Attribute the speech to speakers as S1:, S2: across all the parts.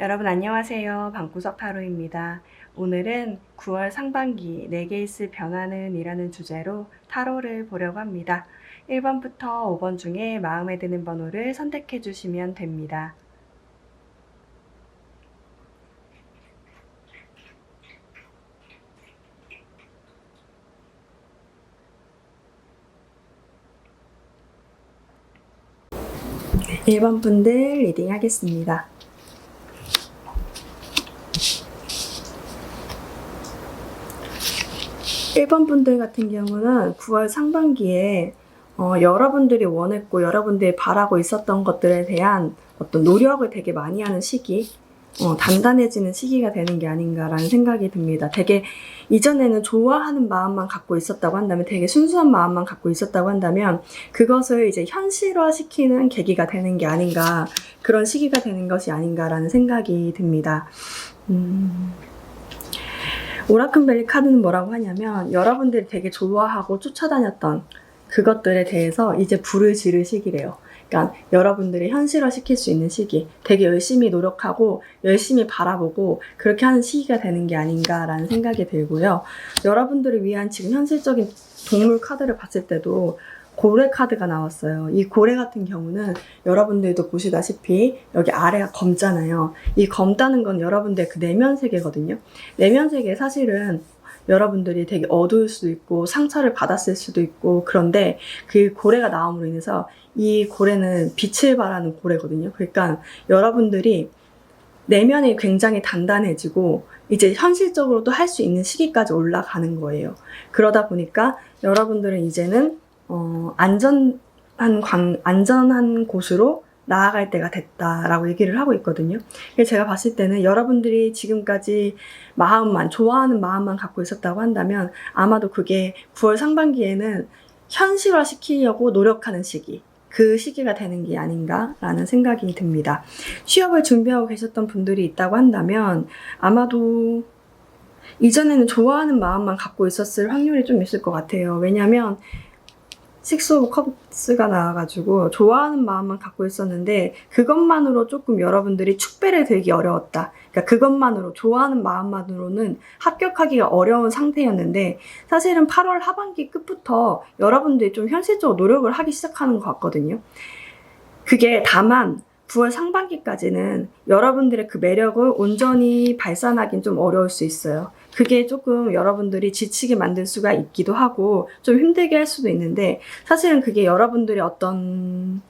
S1: 여러분 안녕하세요. 방구석 타로입니다. 오늘은 9월 상반기 내게 있을 변화는 이라는 주제로 타로를 보려고 합니다. 1번부터 5번 중에 마음에 드는 번호를 선택해 주시면 됩니다. 네, 1번 분들 리딩 하겠습니다. 1번 분들 같은 경우는 9월 상반기에 여러분들이 원했고 여러분들이 바라고 있었던 것들에 대한 어떤 노력을 되게 많이 하는 시기, 단단해지는 시기가 되는 게 아닌가라는 생각이 듭니다. 되게 이전에는 좋아하는 마음만 갖고 있었다고 한다면, 되게 순수한 마음만 갖고 있었다고 한다면 그것을 이제 현실화시키는 계기가 되는 게 아닌가, 그런 시기가 되는 것이 아닌가라는 생각이 듭니다. 오라클벨리 카드는 뭐라고 하냐면, 여러분들이 되게 좋아하고 쫓아다녔던 그것들에 대해서 이제 불을 지를 시기래요. 그러니까 여러분들이 현실화시킬 수 있는 시기, 되게 열심히 노력하고 열심히 바라보고 그렇게 하는 시기가 되는 게 아닌가라는 생각이 들고요. 여러분들을 위한 지금 현실적인 동물 카드를 봤을 때도 고래 카드가 나왔어요. 이 고래 같은 경우는 여러분들도 보시다시피 여기 아래가 검잖아요. 이 검다는 건 여러분들의 그 내면 세계거든요. 내면 세계 사실은 여러분들이 되게 어두울 수도 있고 상처를 받았을 수도 있고, 그런데 그 고래가 나옴으로 인해서 이 고래는 빛을 발하는 고래거든요. 그러니까 여러분들이 내면이 굉장히 단단해지고 이제 현실적으로도 할 수 있는 시기까지 올라가는 거예요. 그러다 보니까 여러분들은 이제는 안전한 곳으로 나아갈 때가 됐다라고 얘기를 하고 있거든요. 그래서 제가 봤을 때는 여러분들이 지금까지 좋아하는 마음만 갖고 있었다고 한다면 아마도 그게 9월 상반기에는 현실화시키려고 노력하는 시기, 그 시기가 되는 게 아닌가라는 생각이 듭니다. 취업을 준비하고 계셨던 분들이 있다고 한다면 아마도 이전에는 좋아하는 마음만 갖고 있었을 확률이 좀 있을 것 같아요. 왜냐하면 식스 오브 컵스가 나와가지고 좋아하는 마음만 갖고 있었는데 그것만으로 조금 여러분들이 축배를 들기 어려웠다. 그러니까 그것만으로, 좋아하는 마음만으로는 합격하기가 어려운 상태였는데, 사실은 8월 하반기 끝부터 여러분들이 좀 현실적으로 노력을 하기 시작하는 것 같거든요. 그게 다만 9월 상반기까지는 여러분들의 그 매력을 온전히 발산하긴 좀 어려울 수 있어요. 그게 조금 여러분들이 지치게 만들 수가 있기도 하고 좀 힘들게 할 수도 있는데, 사실은 그게 여러분들이 어떤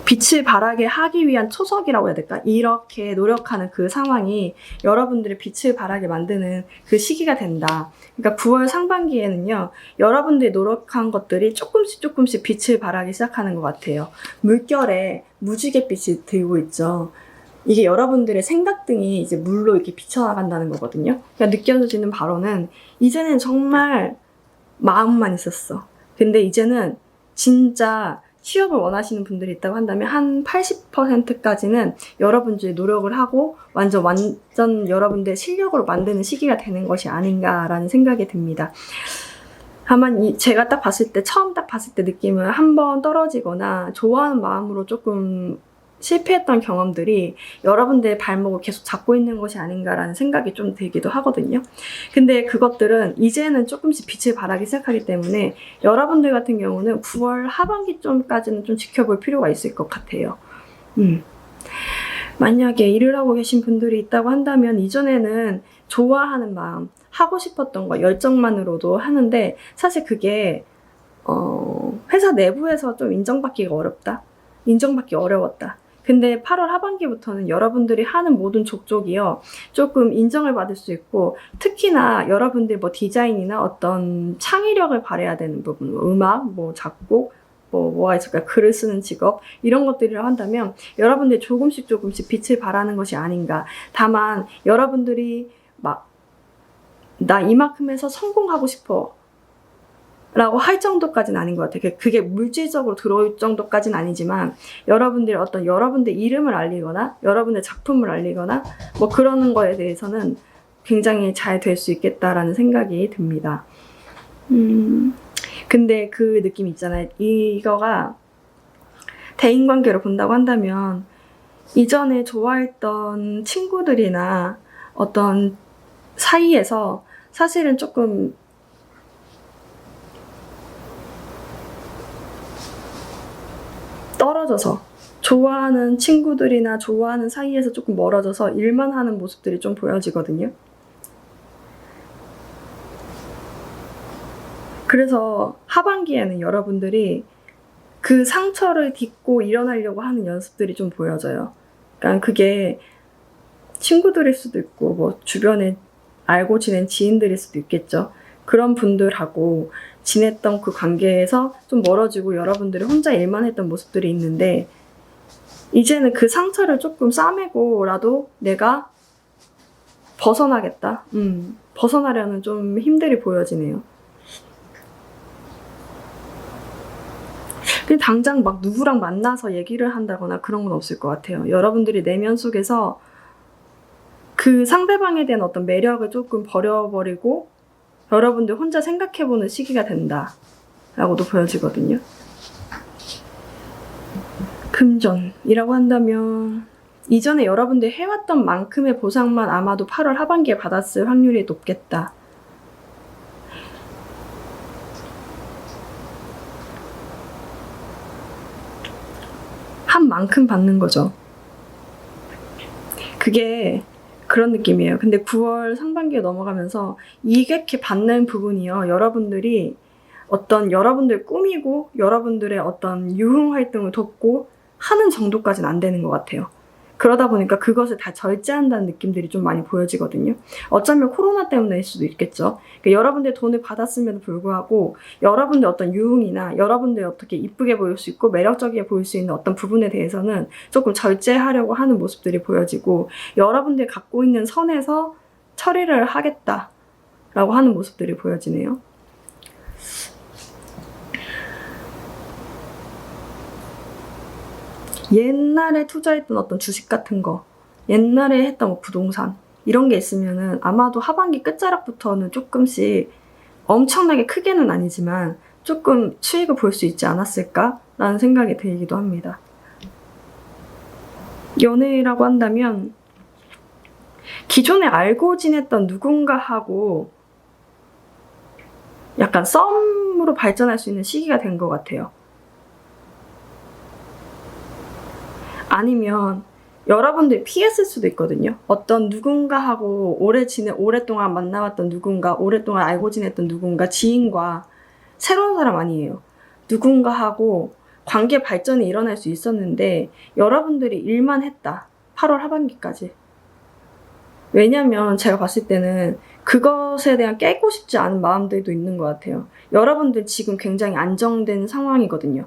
S1: 빛을 발하게 하기 위한 초석이라고 해야 될까? 이렇게 노력하는 그 상황이 여러분들의 빛을 발하게 만드는 그 시기가 된다. 그러니까 9월 상반기에는요, 여러분들이 노력한 것들이 조금씩 빛을 발하기 시작하는 것 같아요. 물결에 무지갯빛이 들고 있죠. 이게 여러분들의 생각등이 이제 물로 이렇게 비쳐나간다는 거거든요. 그러니까 느껴지는 바로는, 이제는 정말 마음만 있었어. 근데 이제는 진짜 취업을 원하시는 분들이 있다고 한다면 한 80%까지는 여러분들이 노력을 하고 완전 여러분들의 실력으로 만드는 시기가 되는 것이 아닌가라는 생각이 듭니다. 다만 제가 처음 딱 봤을 때 느낌은, 한번 떨어지거나 좋아하는 마음으로 조금 실패했던 경험들이 여러분들의 발목을 계속 잡고 있는 것이 아닌가라는 생각이 좀 들기도 하거든요. 근데 그것들은 이제는 조금씩 빛을 발하기 시작하기 때문에 여러분들 같은 경우는 9월 하반기쯤까지는 좀 지켜볼 필요가 있을 것 같아요. 만약에 일을 하고 계신 분들이 있다고 한다면, 이전에는 좋아하는 마음, 하고 싶었던 거, 열정만으로도 하는데 사실 그게 회사 내부에서 좀 인정받기 어려웠다. 근데 8월 하반기부터는 여러분들이 하는 모든 족족이요, 조금 인정을 받을 수 있고, 특히나 여러분들 디자인이나 어떤 창의력을 발휘해야 되는 부분, 음악, 작곡, 뭐가 있을까요? 글을 쓰는 직업, 이런 것들이라고 한다면 여러분들이 조금씩 빛을 발하는 것이 아닌가. 다만 여러분들이 나 이만큼 해서 성공하고 싶어 라고 할 정도까지는 아닌 것 같아요. 그게 물질적으로 들어올 정도까지는 아니지만, 여러분들 이름을 알리거나 여러분의 작품을 알리거나 그러는 거에 대해서는 굉장히 잘 될 수 있겠다라는 생각이 듭니다. 근데 그 느낌 있잖아요. 이거가 대인관계로 본다고 한다면 이전에 좋아했던 친구들이나 어떤 사이에서 사실은 조금 떨어져서 좋아하는 친구들이나 좋아하는 사이에서 조금 멀어져서 일만 하는 모습들이 좀 보여지거든요. 그래서 하반기에는 여러분들이 그 상처를 딛고 일어나려고 하는 연습들이 좀 보여져요. 그러니까 그게 친구들일 수도 있고 뭐 주변에 알고 지낸 지인들일 수도 있겠죠. 그런 분들하고 지냈던 그 관계에서 좀 멀어지고 여러분들이 혼자 일만 했던 모습들이 있는데, 이제는 그 상처를 조금 싸매고라도 내가 벗어나겠다. 벗어나려는 좀 힘들이 보여지네요. 근데 당장 막 누구랑 만나서 얘기를 한다거나 그런 건 없을 것 같아요. 여러분들이 내면 속에서 그 상대방에 대한 어떤 매력을 조금 버려버리고 여러분들 혼자 생각해보는 시기가 된다라고도 보여지거든요. 금전이라고 한다면 이전에 여러분들이 해왔던 만큼의 보상만 아마도 8월 하반기에 받았을 확률이 높겠다. 한 만큼 받는 거죠. 그게 그런 느낌이에요. 근데 9월 상반기에 넘어가면서 이렇게 받는 부분이요, 여러분들이 어떤 여러분들 꾸미고 여러분들의 어떤 유흥 활동을 돕고 하는 정도까지는 안 되는 것 같아요. 그러다 보니까 그것을 다 절제한다는 느낌들이 좀 많이 보여지거든요. 어쩌면 코로나 때문일 수도 있겠죠. 그러니까 여러분들 돈을 받았음에도 불구하고 여러분들 어떤 유흥이나 여러분들 어떻게 이쁘게 보일 수 있고 매력적이게 보일 수 있는 어떤 부분에 대해서는 조금 절제하려고 하는 모습들이 보여지고, 여러분들이 갖고 있는 선에서 처리를 하겠다라고 하는 모습들이 보여지네요. 옛날에 투자했던 어떤 주식 같은 거, 옛날에 했던 뭐 부동산 이런 게 있으면은 아마도 하반기 끝자락부터는 조금씩 엄청나게 크게는 아니지만 조금 수익을 볼 수 있지 않았을까라는 생각이 들기도 합니다. 연애라고 한다면 기존에 알고 지냈던 누군가하고 약간 썸으로 발전할 수 있는 시기가 된 것 같아요. 아니면 여러분들이 피했을 수도 있거든요. 어떤 누군가하고 오랫동안 만나왔던 누군가, 오랫동안 알고 지냈던 누군가, 지인과 새로운 사람 아니에요. 누군가하고 관계 발전이 일어날 수 있었는데 여러분들이 일만 했다. 8월 하반기까지. 왜냐면 제가 봤을 때는 그것에 대한 깨고 싶지 않은 마음들도 있는 것 같아요. 여러분들 지금 굉장히 안정된 상황이거든요.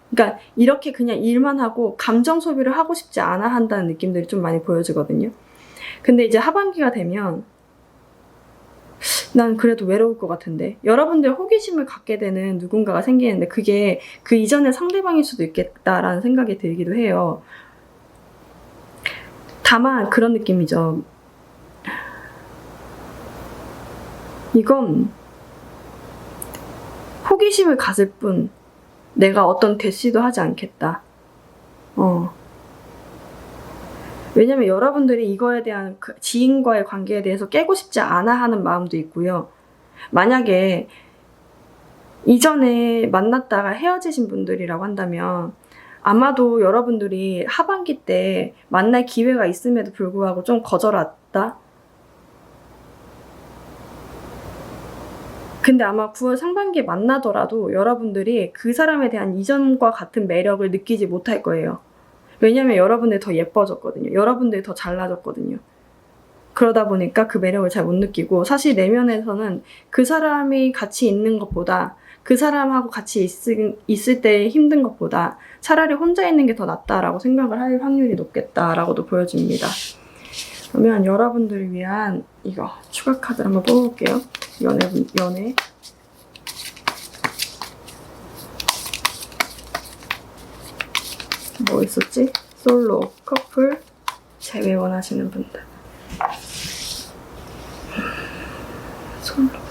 S1: 그러니까 이렇게 그냥 일만 하고 감정 소비를 하고 싶지 않아 한다는 느낌들이 좀 많이 보여지거든요. 근데 이제 하반기가 되면 난 그래도 외로울 것 같은데, 여러분들 호기심을 갖게 되는 누군가가 생기는데 그게 그 이전의 상대방일 수도 있겠다라는 생각이 들기도 해요. 다만 그런 느낌이죠. 이건 호기심을 가질 뿐 내가 어떤 대시도 하지 않겠다. 왜냐면 여러분들이 이거에 대한 지인과의 관계에 대해서 깨고 싶지 않아 하는 마음도 있고요. 만약에 이전에 만났다가 헤어지신 분들이라고 한다면 아마도 여러분들이 하반기 때 만날 기회가 있음에도 불구하고 좀 거절했다. 근데 아마 9월 상반기에 만나더라도 여러분들이 그 사람에 대한 이전과 같은 매력을 느끼지 못할 거예요. 왜냐면 여러분들이 더 예뻐졌거든요. 여러분들이 더 잘나졌거든요. 그러다 보니까 그 매력을 잘 못 느끼고, 사실 내면에서는 그 사람이 같이 있는 것보다, 그 사람하고 같이 있을 때 힘든 것보다 차라리 혼자 있는 게 더 낫다라고 생각을 할 확률이 높겠다라고도 보여집니다. 그러면 여러분들을 위한 이거 추가 카드 한번 뽑아볼게요. 연애. 뭐 있었지? 솔로, 커플, 재회 원하시는 분들. 솔로 분들.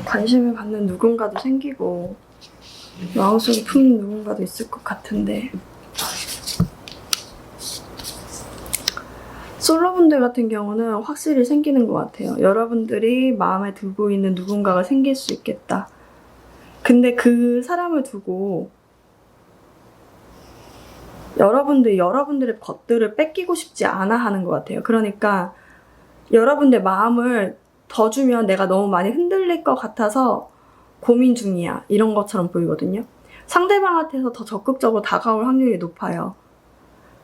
S1: 관심을 받는 누군가도 생기고 마음속에 품는 누군가도 있을 것 같은데, 솔로분들 같은 경우는 확실히 생기는 것 같아요. 여러분들이 마음에 두고 있는 누군가가 생길 수 있겠다. 근데 그 사람을 두고 여러분들의 것들을 뺏기고 싶지 않아 하는 것 같아요. 그러니까 여러분들 마음을 더 주면 내가 너무 많이 흔들릴 것 같아서 고민 중이야, 이런 것처럼 보이거든요. 상대방한테서 더 적극적으로 다가올 확률이 높아요.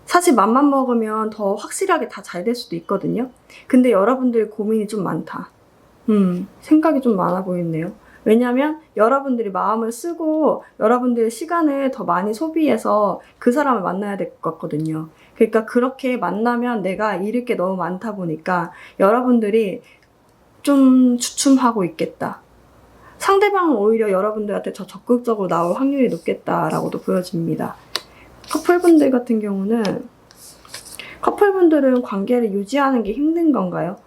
S1: 사실 맘만 먹으면 더 확실하게 다 잘 될 수도 있거든요. 근데 여러분들의 고민이 좀 많다. 생각이 좀 많아 보이네요. 왜냐면 여러분들이 마음을 쓰고 여러분들의 시간을 더 많이 소비해서 그 사람을 만나야 될 것 같거든요. 그러니까 그렇게 만나면 내가 잃을 게 너무 많다 보니까 여러분들이 좀 주춤하고 있겠다. 상대방은 오히려 여러분들한테 더 적극적으로 나올 확률이 높겠다라고도 보여집니다. 커플분들 같은 경우는, 커플분들은 관계를 유지하는 게 힘든 건가요?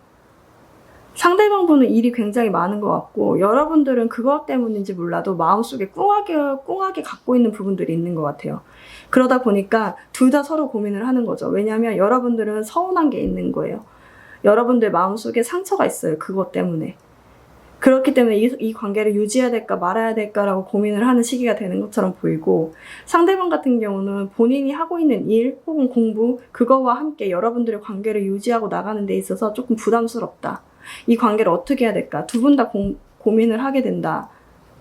S1: 상대방분은 일이 굉장히 많은 것 같고, 여러분들은 그것 때문인지 몰라도 마음속에 꽁하게 갖고 있는 부분들이 있는 것 같아요. 그러다 보니까 둘 다 서로 고민을 하는 거죠. 왜냐하면 여러분들은 서운한 게 있는 거예요. 여러분들 마음속에 상처가 있어요. 그것 때문에. 그렇기 때문에 이 관계를 유지해야 될까 말아야 될까라고 고민을 하는 시기가 되는 것처럼 보이고, 상대방 같은 경우는 본인이 하고 있는 일 혹은 공부, 그거와 함께 여러분들의 관계를 유지하고 나가는 데 있어서 조금 부담스럽다. 이 관계를 어떻게 해야 될까? 두 분 다 고민을 하게 된다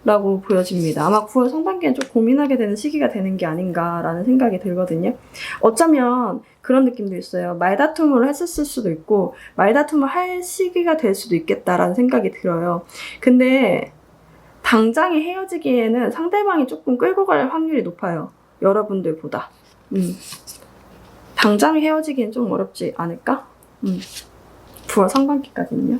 S1: 라고 보여집니다. 아마 9월 상반기엔 좀 고민하게 되는 시기가 되는 게 아닌가라는 생각이 들거든요. 어쩌면 그런 느낌도 있어요. 말다툼을 했었을 수도 있고 말다툼을 할 시기가 될 수도 있겠다라는 생각이 들어요. 근데 당장에 헤어지기에는 상대방이 조금 끌고 갈 확률이 높아요. 여러분들보다. 당장에 헤어지기엔 좀 어렵지 않을까? 9월 상반기까지는요.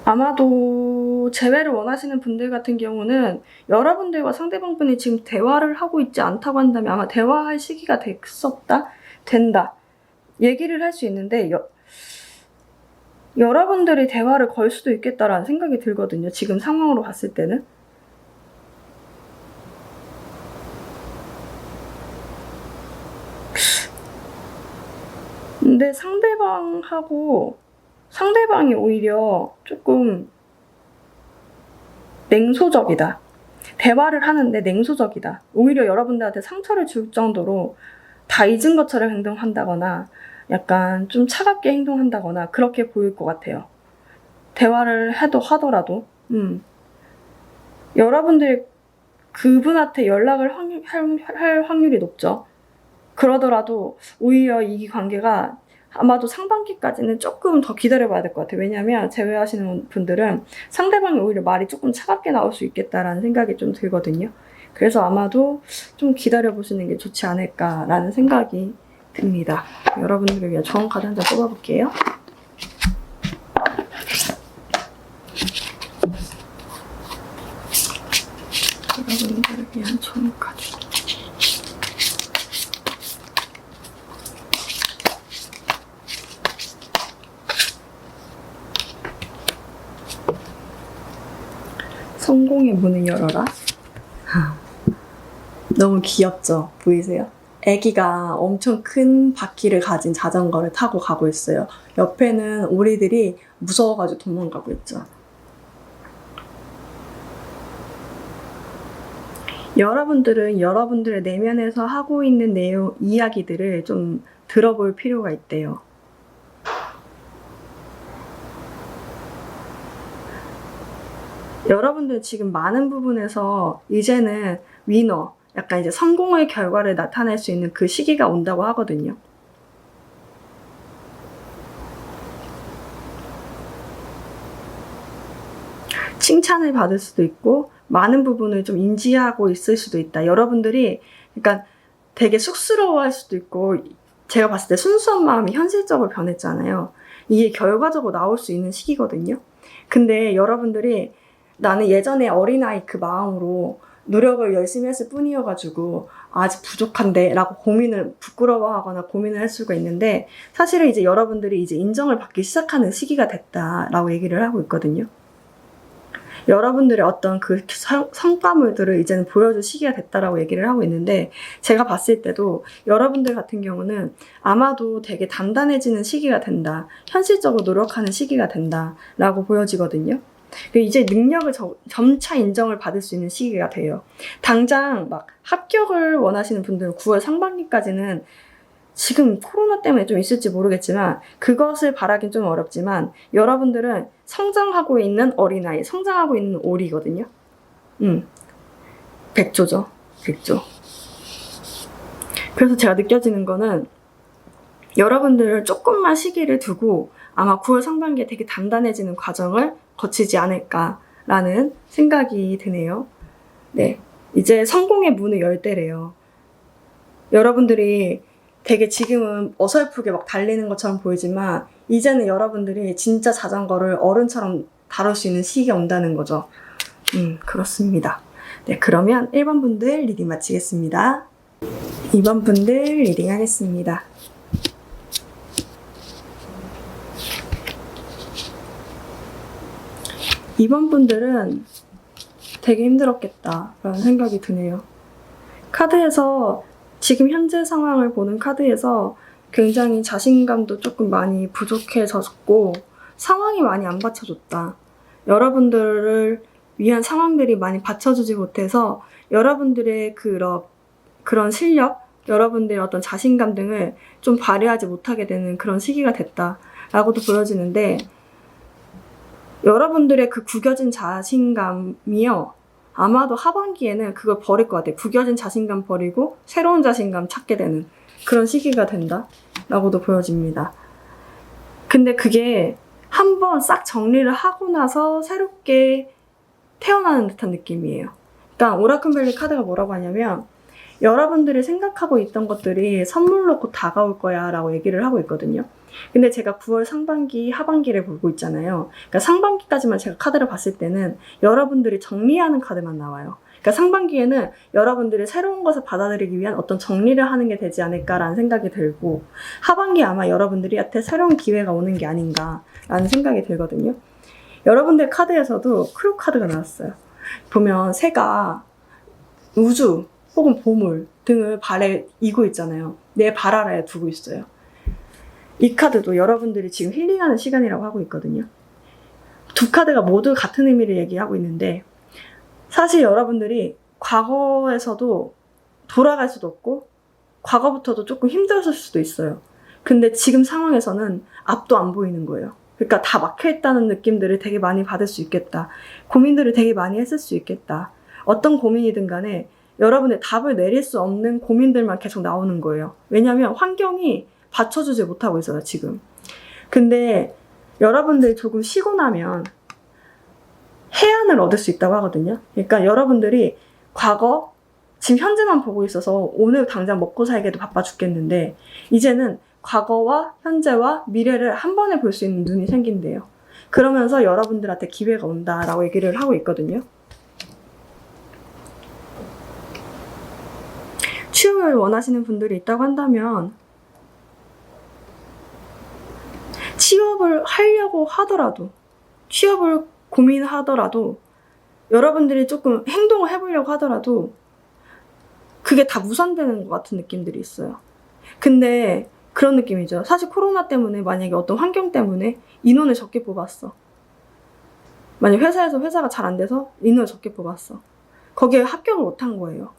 S1: 아마도 재회를 원하시는 분들 같은 경우는 여러분들과 상대방분이 지금 대화를 하고 있지 않다고 한다면 아마 대화할 시기가 된다. 얘기를 할 수 있는데 여러분들이 대화를 걸 수도 있겠다라는 생각이 들거든요. 지금 상황으로 봤을 때는. 근데 상대방이 오히려 조금 냉소적이다. 대화를 하는데 냉소적이다. 오히려 여러분들한테 상처를 줄 정도로 다 잊은 것처럼 행동한다거나 약간 좀 차갑게 행동한다거나 그렇게 보일 것 같아요. 대화를 하더라도 여러분들이 그분한테 연락을 할 확률이 높죠. 그러더라도 오히려 이 관계가 아마도 상반기까지는 조금 더 기다려봐야 될 것 같아요. 왜냐하면 재회하시는 분들은 상대방이 오히려 말이 조금 차갑게 나올 수 있겠다라는 생각이 좀 들거든요. 그래서 아마도 좀 기다려보시는 게 좋지 않을까라는 생각이 듭니다. 여러분들을 위한 좋은 카드 한 장 뽑아볼게요. 여러분들을 위한 좋은 카드. 성공의 문을 열어라. 너무 귀엽죠? 보이세요? 아기가 엄청 큰 바퀴를 가진 자전거를 타고 가고 있어요. 옆에는 오리들이 무서워가지고 도망가고 있죠. 여러분들은 여러분들의 내면에서 하고 있는 이야기들을 좀 들어볼 필요가 있대요. 여러분들 지금 많은 부분에서 이제는 위너, 약간 이제 성공의 결과를 나타낼 수 있는 그 시기가 온다고 하거든요. 칭찬을 받을 수도 있고 많은 부분을 좀 인지하고 있을 수도 있다. 여러분들이 그러니까 되게 쑥스러워할 수도 있고, 제가 봤을 때 순수한 마음이 현실적으로 변했잖아요. 이게 결과적으로 나올 수 있는 시기거든요. 근데 여러분들이 나는 예전에 어린아이 그 마음으로 노력을 열심히 했을 뿐이어가지고 아직 부족한데 라고 부끄러워하거나 고민을 할 수가 있는데, 사실은 이제 여러분들이 이제 인정을 받기 시작하는 시기가 됐다라고 얘기를 하고 있거든요. 여러분들의 어떤 그 성과물들을 이제는 보여줄 시기가 됐다라고 얘기를 하고 있는데, 제가 봤을 때도 여러분들 같은 경우는 아마도 되게 단단해지는 시기가 된다, 현실적으로 노력하는 시기가 된다라고 보여지거든요. 이제 능력을 점차 인정을 받을 수 있는 시기가 돼요. 당장 막 합격을 원하시는 분들은 9월 상반기까지는 지금 코로나 때문에 좀 있을지 모르겠지만 그것을 바라긴 좀 어렵지만, 여러분들은 성장하고 있는 어린아이, 성장하고 있는 오리거든요. 100조죠. 100조. 그래서 제가 느껴지는 거는 여러분들은 조금만 시기를 두고 아마 9월 상반기에 되게 단단해지는 과정을 거치지 않을까라는 생각이 드네요. 네, 이제 성공의 문을 열 때래요. 여러분들이 되게 지금은 어설프게 막 달리는 것처럼 보이지만 이제는 여러분들이 진짜 자전거를 어른처럼 다룰 수 있는 시기가 온다는 거죠. 그렇습니다. 네, 그러면 1번 분들 리딩 마치겠습니다. 2번 분들 리딩 하겠습니다. 2번 분들은 되게 힘들었겠다라는 생각이 드네요. 카드에서 지금 현재 상황을 보는 카드에서 굉장히 자신감도 조금 많이 부족해졌고 상황이 많이 안 받쳐줬다. 여러분들을 위한 상황들이 많이 받쳐주지 못해서 여러분들의 그런 실력, 여러분들의 어떤 자신감 등을 좀 발휘하지 못하게 되는 그런 시기가 됐다라고도 보여지는데, 여러분들의 그 구겨진 자신감이요, 아마도 하반기에는 그걸 버릴 것 같아요. 구겨진 자신감 버리고 새로운 자신감 찾게 되는 그런 시기가 된다라고도 보여집니다. 근데 그게 한번 싹 정리를 하고 나서 새롭게 태어나는 듯한 느낌이에요. 일단 오라클밸리 카드가 뭐라고 하냐면, 여러분들이 생각하고 있던 것들이 선물로 곧 다가올 거야 라고 얘기를 하고 있거든요. 근데 제가 9월 상반기, 하반기를 보고 있잖아요. 그러니까 상반기까지만 제가 카드를 봤을 때는 여러분들이 정리하는 카드만 나와요. 그러니까 상반기에는 여러분들이 새로운 것을 받아들이기 위한 어떤 정리를 하는 게 되지 않을까라는 생각이 들고, 하반기에 아마 여러분들한테 새로운 기회가 오는 게 아닌가라는 생각이 들거든요. 여러분들 카드에서도 크루 카드가 나왔어요. 보면 새가 우주 혹은 보물 등을 발에 이고 있잖아요. 내 발 아래에 두고 있어요. 이 카드도 여러분들이 지금 힐링하는 시간이라고 하고 있거든요. 두 카드가 모두 같은 의미를 얘기하고 있는데, 사실 여러분들이 과거에서도 돌아갈 수도 없고 과거부터도 조금 힘들었을 수도 있어요. 근데 지금 상황에서는 앞도 안 보이는 거예요. 그러니까 다 막혀있다는 느낌들을 되게 많이 받을 수 있겠다. 고민들을 되게 많이 했을 수 있겠다. 어떤 고민이든 간에 여러분의 답을 내릴 수 없는 고민들만 계속 나오는 거예요. 왜냐하면 환경이 받쳐주지 못하고 있어요, 지금. 근데 여러분들이 조금 쉬고 나면 해안을 얻을 수 있다고 하거든요. 그러니까 여러분들이 과거, 지금 현재만 보고 있어서 오늘 당장 먹고 살기도 바빠 죽겠는데, 이제는 과거와 현재와 미래를 한 번에 볼 수 있는 눈이 생긴대요. 그러면서 여러분들한테 기회가 온다라고 얘기를 하고 있거든요. 취업을 원하시는 분들이 있다고 한다면, 취업을 하려고 하더라도, 취업을 고민하더라도, 여러분들이 조금 행동을 해보려고 하더라도 그게 다 무산되는 것 같은 느낌들이 있어요. 근데 그런 느낌이죠. 사실 코로나 때문에, 만약에 어떤 환경 때문에 인원을 적게 뽑았어. 만약 회사가 잘 안 돼서 인원을 적게 뽑았어. 거기에 합격을 못한 거예요.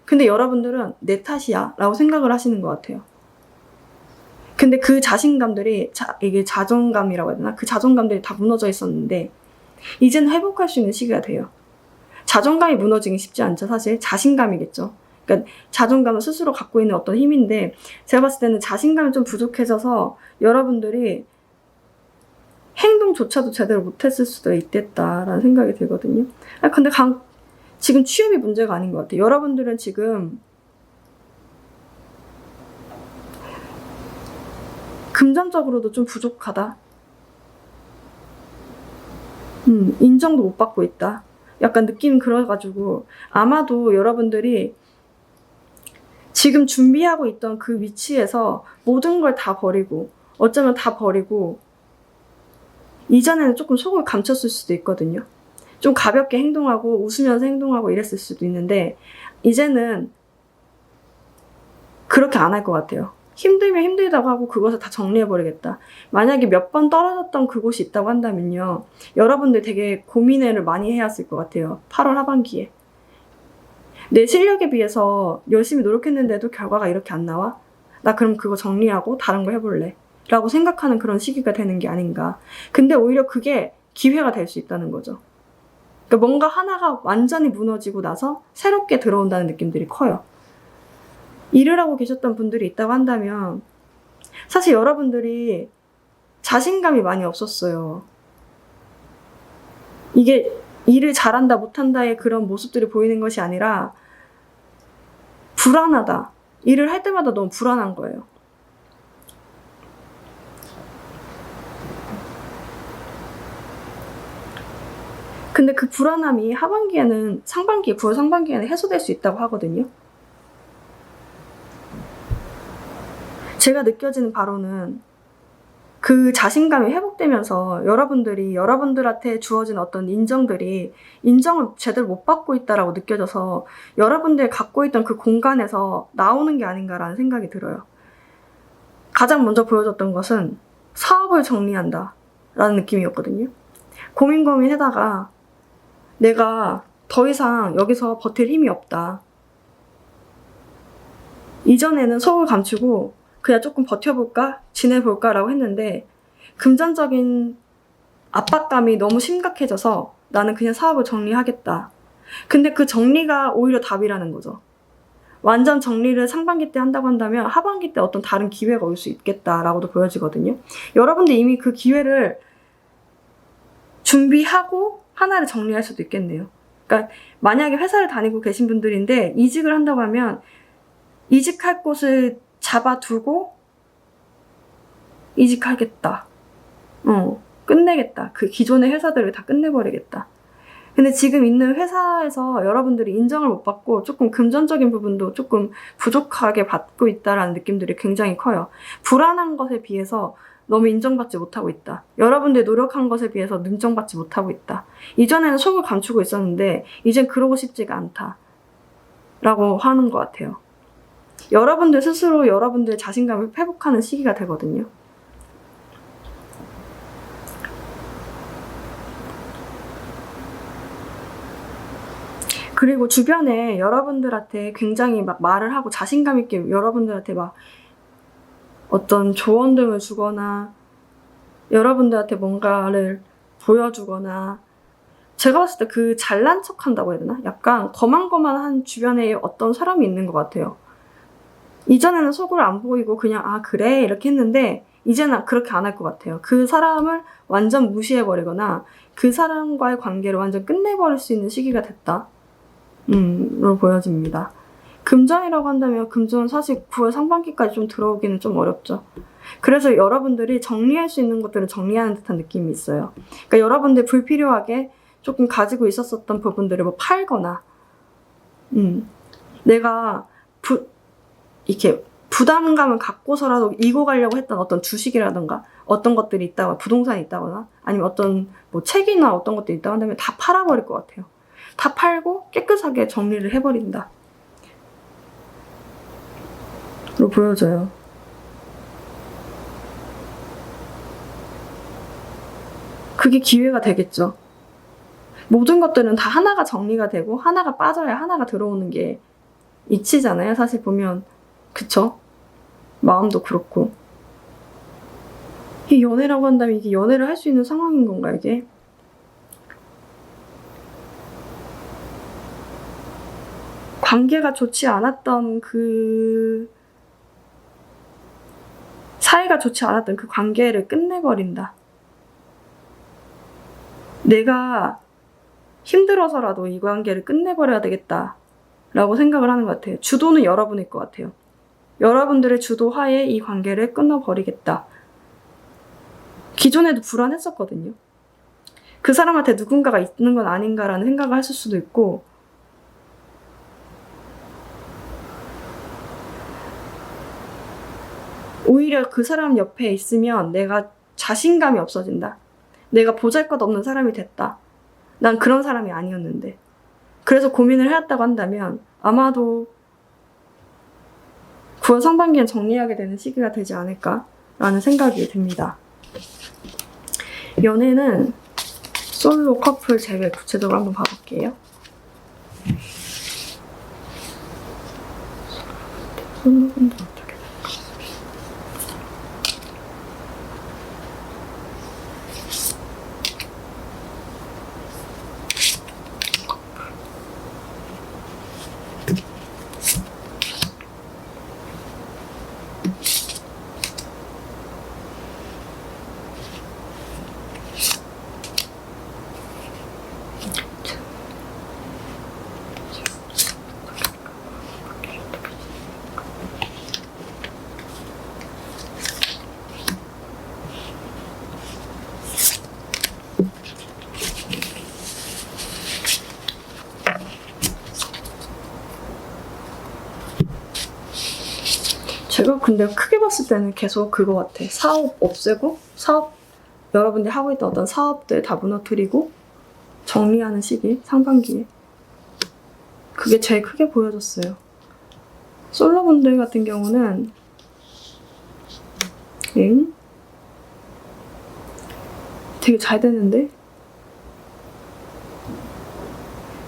S1: 근데 여러분들은 내 탓이야 라고 생각을 하시는 것 같아요. 근데 그 자신감들이, 이게 자존감이라고 해야 되나? 그 자존감들이 다 무너져 있었는데 이제는 회복할 수 있는 시기가 돼요. 자존감이 무너지기 쉽지 않죠, 사실. 자신감이겠죠. 그러니까 자존감은 스스로 갖고 있는 어떤 힘인데, 제가 봤을 때는 자신감이 좀 부족해져서 여러분들이 행동조차도 제대로 못했을 수도 있겠다라는 생각이 들거든요. 근데 지금 취업이 문제가 아닌 것 같아요. 여러분들은 지금 금전적으로도 좀 부족하다. 인정도 못 받고 있다. 약간 느낌 그래가지고 아마도 여러분들이 지금 준비하고 있던 그 위치에서 모든 걸 다 버리고 어쩌면 다 버리고 이전에는 조금 속을 감췄을 수도 있거든요. 좀 가볍게 행동하고 웃으면서 행동하고 이랬을 수도 있는데 이제는 그렇게 안 할 것 같아요. 힘들면 힘들다고 하고 그것을 다 정리해버리겠다. 만약에 몇 번 떨어졌던 그곳이 있다고 한다면요. 여러분들 되게 고민을 많이 해왔을 것 같아요. 8월 하반기에. 내 실력에 비해서 열심히 노력했는데도 결과가 이렇게 안 나와? 나 그럼 그거 정리하고 다른 거 해볼래. 라고 생각하는 그런 시기가 되는 게 아닌가. 근데 오히려 그게 기회가 될 수 있다는 거죠. 그러니까 뭔가 하나가 완전히 무너지고 나서 새롭게 들어온다는 느낌들이 커요. 일을 하고 계셨던 분들이 있다고 한다면 사실 여러분들이 자신감이 많이 없었어요. 이게 일을 잘한다 못한다의 그런 모습들이 보이는 것이 아니라 불안하다. 일을 할 때마다 너무 불안한 거예요. 근데 그 불안함이 하반기에는 9월 상반기에는 해소될 수 있다고 하거든요. 제가 느껴지는 바로는 그 자신감이 회복되면서 여러분들이 여러분들한테 주어진 어떤 인정을 제대로 못 받고 있다라고 느껴져서 여러분들 갖고 있던 그 공간에서 나오는 게 아닌가라는 생각이 들어요. 가장 먼저 보여줬던 것은 사업을 정리한다 라는 느낌이었거든요. 고민하다가 내가 더 이상 여기서 버틸 힘이 없다. 이전에는 속을 감추고 그냥 조금 버텨볼까? 지내볼까? 라고 했는데 금전적인 압박감이 너무 심각해져서 나는 그냥 사업을 정리하겠다. 근데 그 정리가 오히려 답이라는 거죠. 완전 정리를 상반기 때 한다고 한다면 하반기 때 어떤 다른 기회가 올 수 있겠다라고도 보여지거든요. 여러분들 이미 그 기회를 준비하고 하나를 정리할 수도 있겠네요. 그러니까 만약에 회사를 다니고 계신 분들인데 이직을 한다고 하면 이직할 곳을 잡아두고 이직하겠다. 끝내겠다. 그 기존의 회사들을 다 끝내버리겠다. 근데 지금 있는 회사에서 여러분들이 인정을 못 받고 조금 금전적인 부분도 조금 부족하게 받고 있다라는 느낌들이 굉장히 커요. 불안한 것에 비해서 너무 인정받지 못하고 있다. 여러분들 노력한 것에 비해서 인정받지 못하고 있다. 이전에는 속을 감추고 있었는데 이젠 그러고 싶지가 않다. 라고 하는 것 같아요. 여러분들 스스로 여러분들의 자신감을 회복하는 시기가 되거든요. 그리고 주변에 여러분들한테 굉장히 막 말을 하고 자신감 있게 여러분들한테 막 어떤 조언 등을 주거나 여러분들한테 뭔가를 보여주거나 제가 봤을 때 그 잘난 척 한다고 해야 되나? 약간 거만거만한 주변에 어떤 사람이 있는 것 같아요. 이전에는 속을 안 보이고 그냥 아 그래 이렇게 했는데 이제는 그렇게 안 할 것 같아요. 그 사람을 완전 무시해버리거나 그 사람과의 관계를 완전 끝내버릴 수 있는 시기가 됐다. 로 보여집니다. 금전이라고 한다면 금전은 사실 9월 상반기까지 좀 들어오기는 좀 어렵죠. 그래서 여러분들이 정리할 수 있는 것들을 정리하는 듯한 느낌이 있어요. 그러니까 여러분들 불필요하게 조금 가지고 있었던 부분들을 뭐 팔거나 내가 이렇게 부담감을 갖고서라도 이고 가려고 했던 어떤 주식이라든가 어떤 것들이 있다거나 부동산이 있다거나 아니면 어떤 뭐 책이나 어떤 것들이 있다고 한다면 다 팔아버릴 것 같아요. 다 팔고 깨끗하게 정리를 해버린다. 로 보여져요. 그게 기회가 되겠죠. 모든 것들은 다 하나가 정리가 되고 하나가 빠져야 하나가 들어오는 게 이치잖아요. 사실 보면 그쵸? 마음도 그렇고 이게 연애라고 한다면 이게 연애를 할 수 있는 상황인 건가 이게? 관계가 좋지 않았던 사이가 좋지 않았던 그 관계를 끝내버린다. 내가 힘들어서라도 이 관계를 끝내버려야 되겠다 라고 생각을 하는 것 같아요. 주도는 여러분일 것 같아요. 여러분들의 주도하에 이 관계를 끊어버리겠다. 기존에도 불안했었거든요. 그 사람한테 누군가가 있는 건 아닌가라는 생각을 하실 수도 있고, 오히려 그 사람 옆에 있으면 내가 자신감이 없어진다. 내가 보잘것없는 사람이 됐다. 난 그런 사람이 아니었는데. 그래서 고민을 해왔다고 한다면 아마도 9월 상반기엔 정리하게 되는 시기가 되지 않을까라는 생각이 듭니다. 연애는 솔로, 커플 제외 구체적으로 한번 봐볼게요. 솔로분들 어떻게 될까? 제가 근데 크게 봤을 때는 계속 그거 같아. 사업 없애고, 여러분들이 하고 있던 어떤 사업들 다 무너뜨리고 정리하는 시기, 상반기에. 그게 제일 크게 보여졌어요. 솔로분들 같은 경우는 되게 잘 되는데?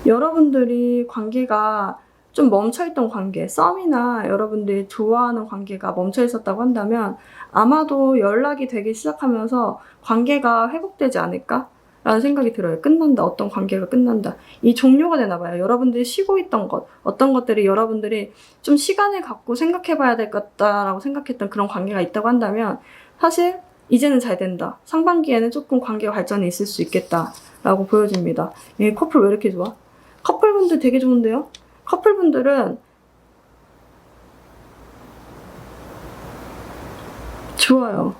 S1: 여러분들이 관계가 좀 멈춰있던 관계, 썸이나 여러분들이 좋아하는 관계가 멈춰있었다고 한다면 아마도 연락이 되기 시작하면서 관계가 회복되지 않을까? 라는 생각이 들어요. 끝난다. 어떤 관계가 끝난다. 이 종료가 되나 봐요. 여러분들이 쉬고 있던 것, 어떤 것들이 여러분들이 좀 시간을 갖고 생각해봐야 될 것 같다라고 생각했던 그런 관계가 있다고 한다면 사실 이제는 잘 된다. 상반기에는 조금 관계 발전이 있을 수 있겠다라고 보여집니다. 이 커플 왜 이렇게 좋아? 커플분들 되게 좋은데요? 커플분들은 좋아요.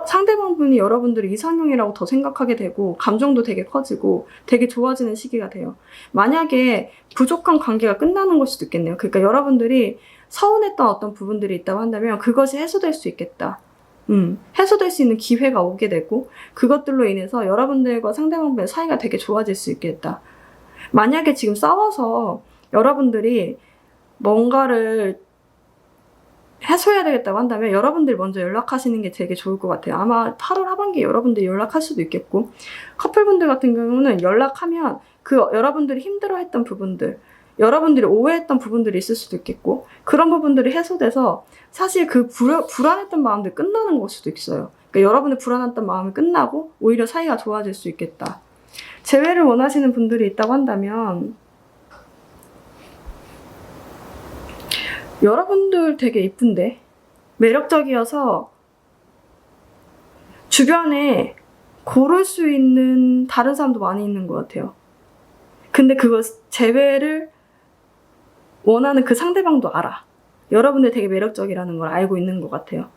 S1: 상대방분이 여러분들을 이상형이라고 더 생각하게 되고 감정도 되게 커지고 되게 좋아지는 시기가 돼요. 만약에 부족한 관계가 끝나는 걸 수도 있겠네요. 그러니까 여러분들이 서운했던 어떤 부분들이 있다고 한다면 그것이 해소될 수 있겠다. 해소될 수 있는 기회가 오게 되고 그것들로 인해서 여러분들과 상대방분의 사이가 되게 좋아질 수 있겠다. 만약에 지금 싸워서 여러분들이 뭔가를 해소해야 되겠다고 한다면 여러분들이 먼저 연락하시는 게 되게 좋을 것 같아요. 아마 8월 하반기에 여러분들이 연락할 수도 있겠고 커플분들 같은 경우는 연락하면 그 여러분들이 힘들어했던 부분들 여러분들이 오해했던 부분들이 있을 수도 있겠고 그런 부분들이 해소돼서 사실 그 불안했던 마음들이 끝나는 걸 수도 있어요. 그러니까 여러분의 불안했던 마음이 끝나고 오히려 사이가 좋아질 수 있겠다. 재회를 원하시는 분들이 있다고 한다면 여러분들 되게 이쁜데 매력적이어서 주변에 고를 수 있는 다른 사람도 많이 있는 것 같아요. 근데 그거 재회를 원하는 그 상대방도 알아. 여러분들 되게 매력적이라는 걸 알고 있는 것 같아요.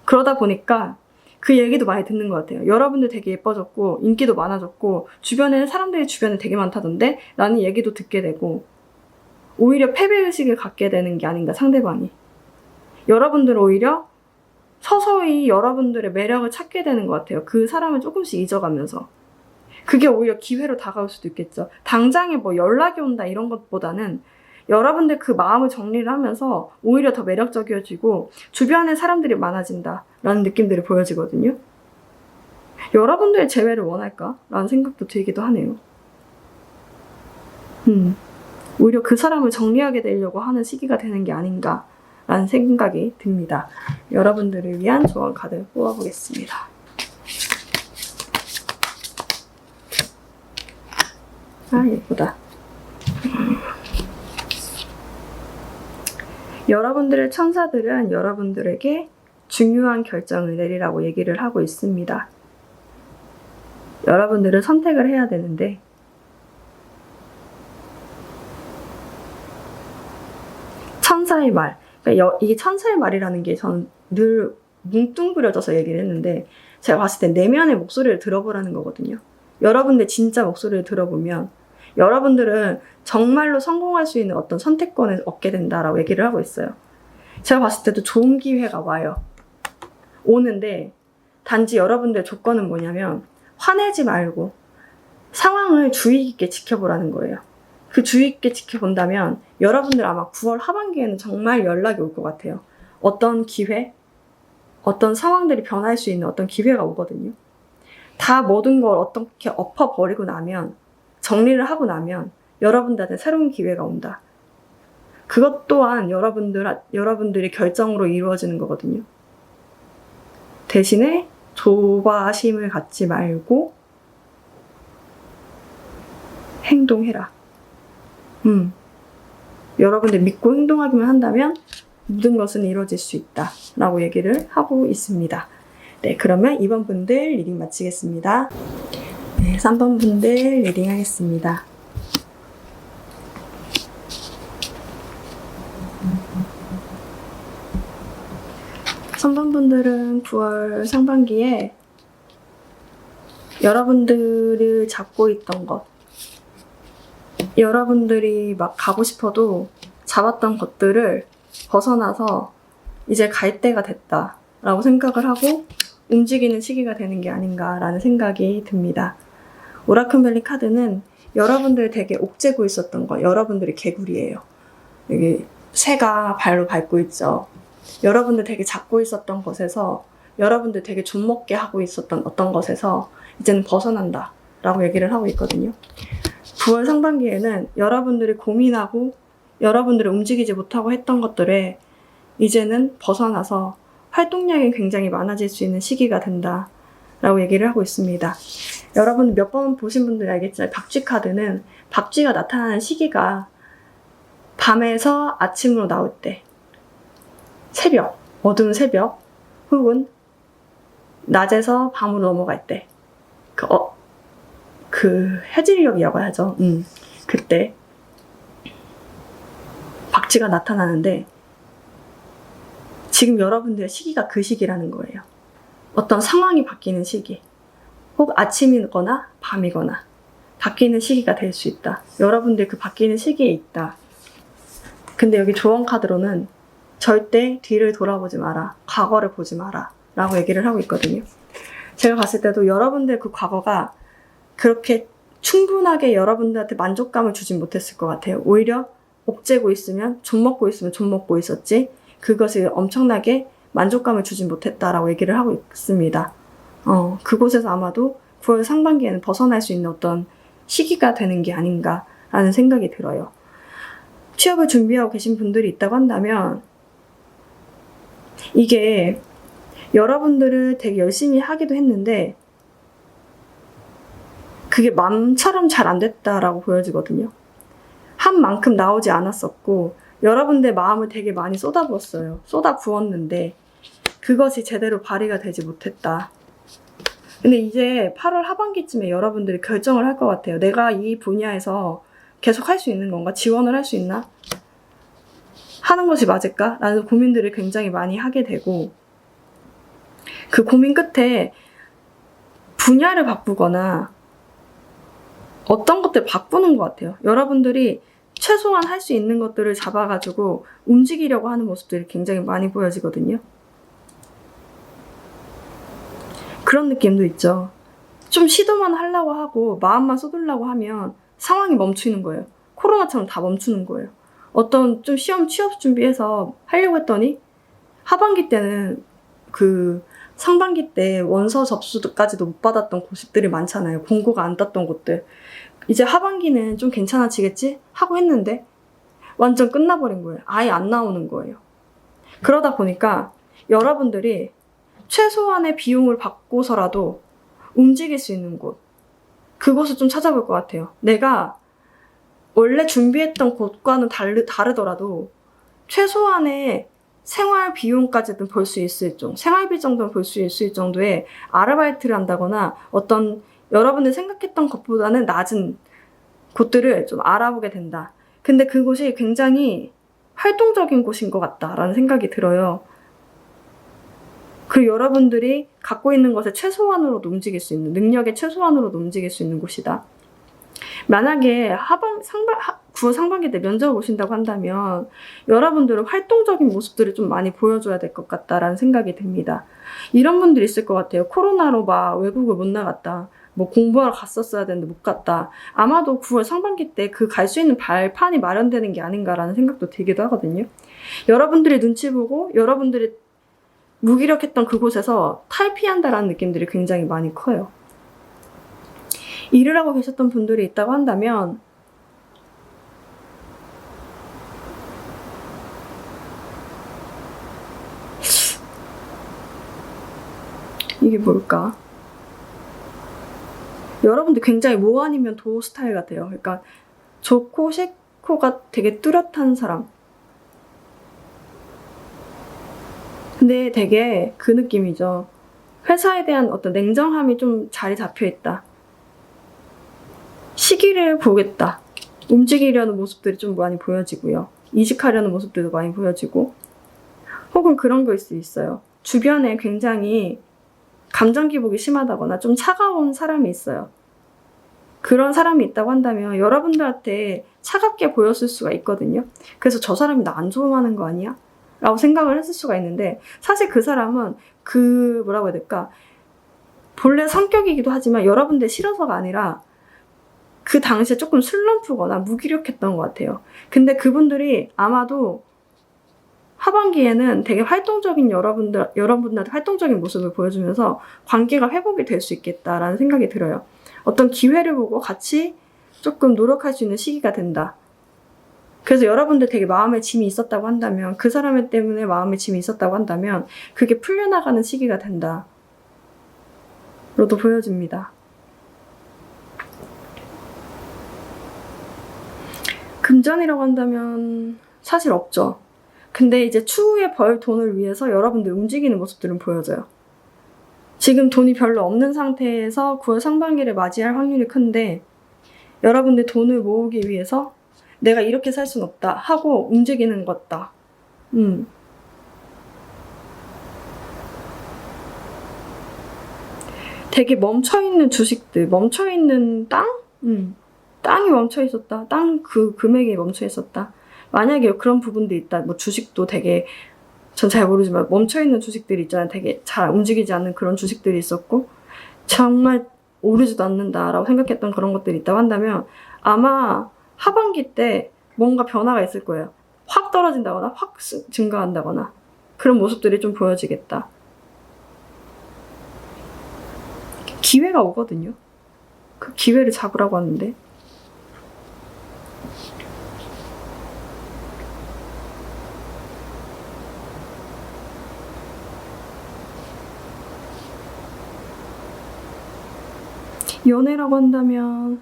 S1: 그러다 보니까 그 얘기도 많이 듣는 것 같아요. 여러분들 되게 예뻐졌고 인기도 많아졌고 주변에 사람들이 주변에 되게 많다던데 라는 얘기도 듣게 되고 오히려 패배의식을 갖게 되는 게 아닌가 상대방이. 여러분들은 오히려 서서히 여러분들의 매력을 찾게 되는 것 같아요. 그 사람을 조금씩 잊어가면서. 그게 오히려 기회로 다가올 수도 있겠죠. 당장에 뭐 연락이 온다 이런 것보다는 여러분들 그 마음을 정리를 하면서 오히려 더 매력적이어지고 주변에 사람들이 많아진다라는 느낌들이 보여지거든요. 여러분들의 재회를 원할까? 라는 생각도 들기도 하네요. 오히려 그 사람을 정리하게 되려고 하는 시기가 되는 게 아닌가 라는 생각이 듭니다. 여러분들을 위한 조언 카드를 뽑아보겠습니다. 아 예쁘다. 여러분들의 천사들은 여러분들에게 중요한 결정을 내리라고 얘기를 하고 있습니다. 여러분들은 선택을 해야 되는데 천사의 말, 그러니까 이게 천사의 말이라는 게 저는 늘 뭉뚱그려져서 얘기를 했는데 제가 봤을 때 내면의 목소리를 들어보라는 거거든요. 여러분들 진짜 목소리를 들어보면 여러분들은 정말로 성공할 수 있는 어떤 선택권을 얻게 된다라고 얘기를 하고 있어요. 제가 봤을 때도 좋은 기회가 와요. 오는데 단지 여러분들의 조건은 뭐냐면 화내지 말고 상황을 주의 깊게 지켜보라는 거예요. 그 주의 깊게 지켜본다면 여러분들 아마 9월 하반기에는 정말 연락이 올 것 같아요. 어떤 기회, 어떤 상황들이 변할 수 있는 어떤 기회가 오거든요. 다 모든 걸 어떻게 엎어버리고 나면, 정리를 하고 나면 여러분들한테 새로운 기회가 온다. 그것 또한 여러분들의 결정으로 이루어지는 거거든요. 대신에 조바심을 갖지 말고 행동해라. 여러분들 믿고 행동하기만 한다면 모든 것은 이루어질 수 있다 라고 얘기를 하고 있습니다. 네, 그러면 2번 분들 리딩 마치겠습니다. 네, 3번 분들 리딩 하겠습니다. 선반분들은 9월 상반기에 여러분들이 잡고 있던 것, 여러분들이 막 가고 싶어도 잡았던 것들을 벗어나서 이제 갈 때가 됐다 라고 생각을 하고 움직이는 시기가 되는 게 아닌가라는 생각이 듭니다. 오라클밸리 카드는 여러분들 되게 옥죄고 있었던 거, 여러분들이 개구리예요. 여기 새가 발로 밟고 있죠. 여러분들 되게 잡고 있었던 것에서, 여러분들 되게 좀먹게 하고 있었던 어떤 것에서 이제는 벗어난다 라고 얘기를 하고 있거든요. 9월 상반기에는 여러분들이 고민하고 여러분들이 움직이지 못하고 했던 것들에 이제는 벗어나서 활동량이 굉장히 많아질 수 있는 시기가 된다 라고 얘기를 하고 있습니다. 여러분 몇 번 보신 분들이 알겠지만 박쥐 카드는 박쥐가 나타나는 시기가 밤에서 아침으로 나올 때, 새벽, 어두운 새벽, 혹은 낮에서 밤으로 넘어갈 때, 그 해질녘이라고 하죠. 그때 박쥐가 나타나는데 지금 여러분들의 시기가 그 시기라는 거예요. 어떤 상황이 바뀌는 시기, 혹 아침이거나 밤이거나 바뀌는 시기가 될 수 있다. 여러분들 그 바뀌는 시기에 있다. 근데 여기 조언 카드로는 절대 뒤를 돌아보지 마라, 과거를 보지 마라 라고 얘기를 하고 있거든요. 제가 봤을 때도 여러분들 그 과거가 그렇게 충분하게 여러분들한테 만족감을 주진 못했을 것 같아요. 오히려 옥죄고 있으면 좀 먹고 있으면 좀 먹고 있었지 그것이 엄청나게 만족감을 주진 못했다라고 얘기를 하고 있습니다. 그곳에서 아마도 9월 상반기에는 벗어날 수 있는 어떤 시기가 되는 게 아닌가라는 생각이 들어요. 취업을 준비하고 계신 분들이 있다고 한다면 이게 여러분들을 되게 열심히 하기도 했는데 그게 마음처럼 잘 안 됐다라고 보여지거든요. 한 만큼 나오지 않았었고 여러분들 마음을 되게 많이 쏟아부었어요. 쏟아부었는데 그것이 제대로 발휘가 되지 못했다. 근데 이제 8월 하반기쯤에 여러분들이 결정을 할 것 같아요. 내가 이 분야에서 계속 할 수 있는 건가? 지원을 할 수 있나? 하는 것이 맞을까? 라는 고민들을 굉장히 많이 하게 되고 그 고민 끝에 분야를 바꾸거나 어떤 것들 바꾸는 것 같아요. 여러분들이 최소한 할 수 있는 것들을 잡아가지고 움직이려고 하는 모습들이 굉장히 많이 보여지거든요. 그런 느낌도 있죠. 좀 시도만 하려고 하고 마음만 쏟으려고 하면 상황이 멈추는 거예요. 코로나처럼 다 멈추는 거예요. 어떤 좀 시험 취업 준비해서 하려고 했더니 하반기 때는 그 상반기 때 원서 접수까지도 못 받았던 곳들이 많잖아요. 공고가 안 떴던 곳들. 이제 하반기는 좀 괜찮아지겠지? 하고 했는데 완전 끝나버린 거예요. 아예 안 나오는 거예요. 그러다 보니까 여러분들이 최소한의 비용을 받고서라도 움직일 수 있는 곳, 그곳을 좀 찾아볼 것 같아요. 내가 원래 준비했던 곳과는 다르더라도 최소한의 생활 비용까지는 벌 수 있을 정도, 생활비 정도는 벌 수 있을 정도의 아르바이트를 한다거나 어떤 여러분들 생각했던 것보다는 낮은 곳들을 좀 알아보게 된다. 근데 그곳이 굉장히 활동적인 곳인 것 같다라는 생각이 들어요. 그 여러분들이 갖고 있는 것의 최소한으로도 움직일 수 있는, 능력의 최소한으로도 움직일 수 있는 곳이다. 만약에 9월 상반기 때 면접을 오신다고 한다면 여러분들은 활동적인 모습들을 좀 많이 보여줘야 될 것 같다라는 생각이 듭니다. 이런 분들이 있을 것 같아요. 코로나로 막 외국을 못 나갔다. 뭐 공부하러 갔었어야 되는데 못 갔다. 아마도 9월 상반기 때 그 갈 수 있는 발판이 마련되는 게 아닌가라는 생각도 들기도 하거든요. 여러분들이 눈치 보고 여러분들이 무기력했던 그곳에서 탈피한다라는 느낌들이 굉장히 많이 커요. 일을 하고 계셨던 분들이 있다고 한다면 이게 뭘까? 여러분들 굉장히 모 아니면 도 스타일 같아요. 그러니까 좋고 싫고가 되게 뚜렷한 사람. 근데 되게 그 느낌이죠. 회사에 대한 어떤 냉정함이 좀 자리 잡혀 있다. 시기를 보겠다. 움직이려는 모습들이 좀 많이 보여지고요. 이직하려는 모습들도 많이 보여지고, 혹은 그런 거일 수 있어요. 주변에 굉장히 감정 기복이 심하다거나 좀 차가운 사람이 있어요. 그런 사람이 있다고 한다면 여러분들한테 차갑게 보였을 수가 있거든요. 그래서 저 사람이 나 안 좋아하는 거 아니야? 라고 생각을 했을 수가 있는데, 사실 그 사람은 뭐라고 해야 될까? 본래 성격이기도 하지만 여러분들 싫어서가 아니라 그 당시에 조금 슬럼프거나 무기력했던 것 같아요. 근데 그분들이 아마도 하반기에는 되게 활동적인 여러분들한테 활동적인 모습을 보여주면서 관계가 회복이 될 수 있겠다라는 생각이 들어요. 어떤 기회를 보고 같이 조금 노력할 수 있는 시기가 된다. 그래서 여러분들 되게 마음에 짐이 있었다고 한다면, 그 사람 때문에 마음에 짐이 있었다고 한다면 그게 풀려나가는 시기가 된다. 로도 보여집니다. 금전이라고 한다면 사실 없죠. 근데 이제 추후에 벌 돈을 위해서 여러분들 움직이는 모습들은 보여져요. 지금 돈이 별로 없는 상태에서 9월 상반기를 맞이할 확률이 큰데, 여러분들 돈을 모으기 위해서 내가 이렇게 살 순 없다 하고 움직이는 것다. 되게 멈춰있는 주식들, 멈춰있는 땅? 땅이 멈춰있었다. 땅 그 금액이 멈춰있었다. 만약에 그런 부분도 있다. 뭐 주식도 되게, 전 잘 모르지만 멈춰있는 주식들이 있잖아요. 되게 잘 움직이지 않는 그런 주식들이 있었고 정말 오르지도 않는다라고 생각했던 그런 것들이 있다고 한다면 아마 하반기 때 뭔가 변화가 있을 거예요. 확 떨어진다거나 확 증가한다거나 그런 모습들이 좀 보여지겠다. 기회가 오거든요. 그 기회를 잡으라고 하는데, 연애라고 한다면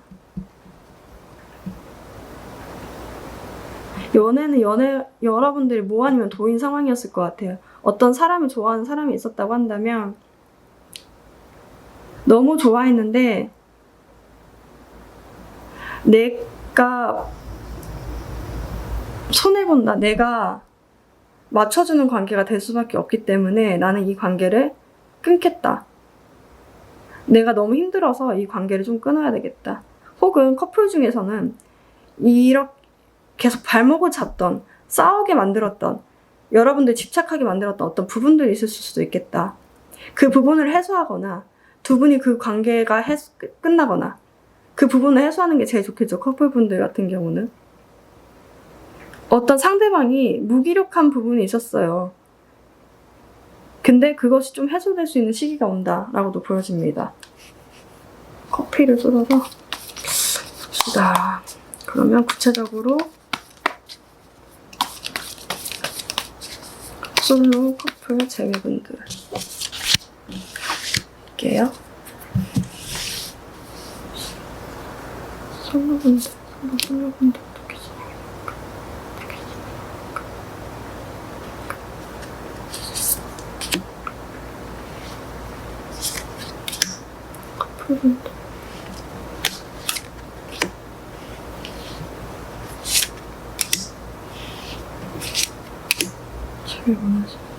S1: 연애는 여러분들이 뭐 아니면 도인 상황이었을 것 같아요. 어떤 사람을 좋아하는 사람이 있었다고 한다면 너무 좋아했는데 내가 손해본다, 내가 맞춰주는 관계가 될 수밖에 없기 때문에 나는 이 관계를 끊겠다. 내가 너무 힘들어서 이 관계를 좀 끊어야 되겠다. 혹은 커플 중에서는 이렇게 계속 발목을 잡던, 싸우게 만들었던, 여러분들 집착하게 만들었던 어떤 부분들이 있을 수도 있겠다. 그 부분을 해소하거나 두 분이 그 관계가 끝나거나 그 부분을 해소하는 게 제일 좋겠죠. 커플분들 같은 경우는. 어떤 상대방이 무기력한 부분이 있었어요. 근데 그것이 좀 해소될 수 있는 시기가 온다라고도 보여집니다. 커피를 쏟아서 봅시다. 그러면 구체적으로 솔로 커플 재미분들 볼게요. 솔로분들 어떻게 진행해볼까? 커플분들 제일 원하시는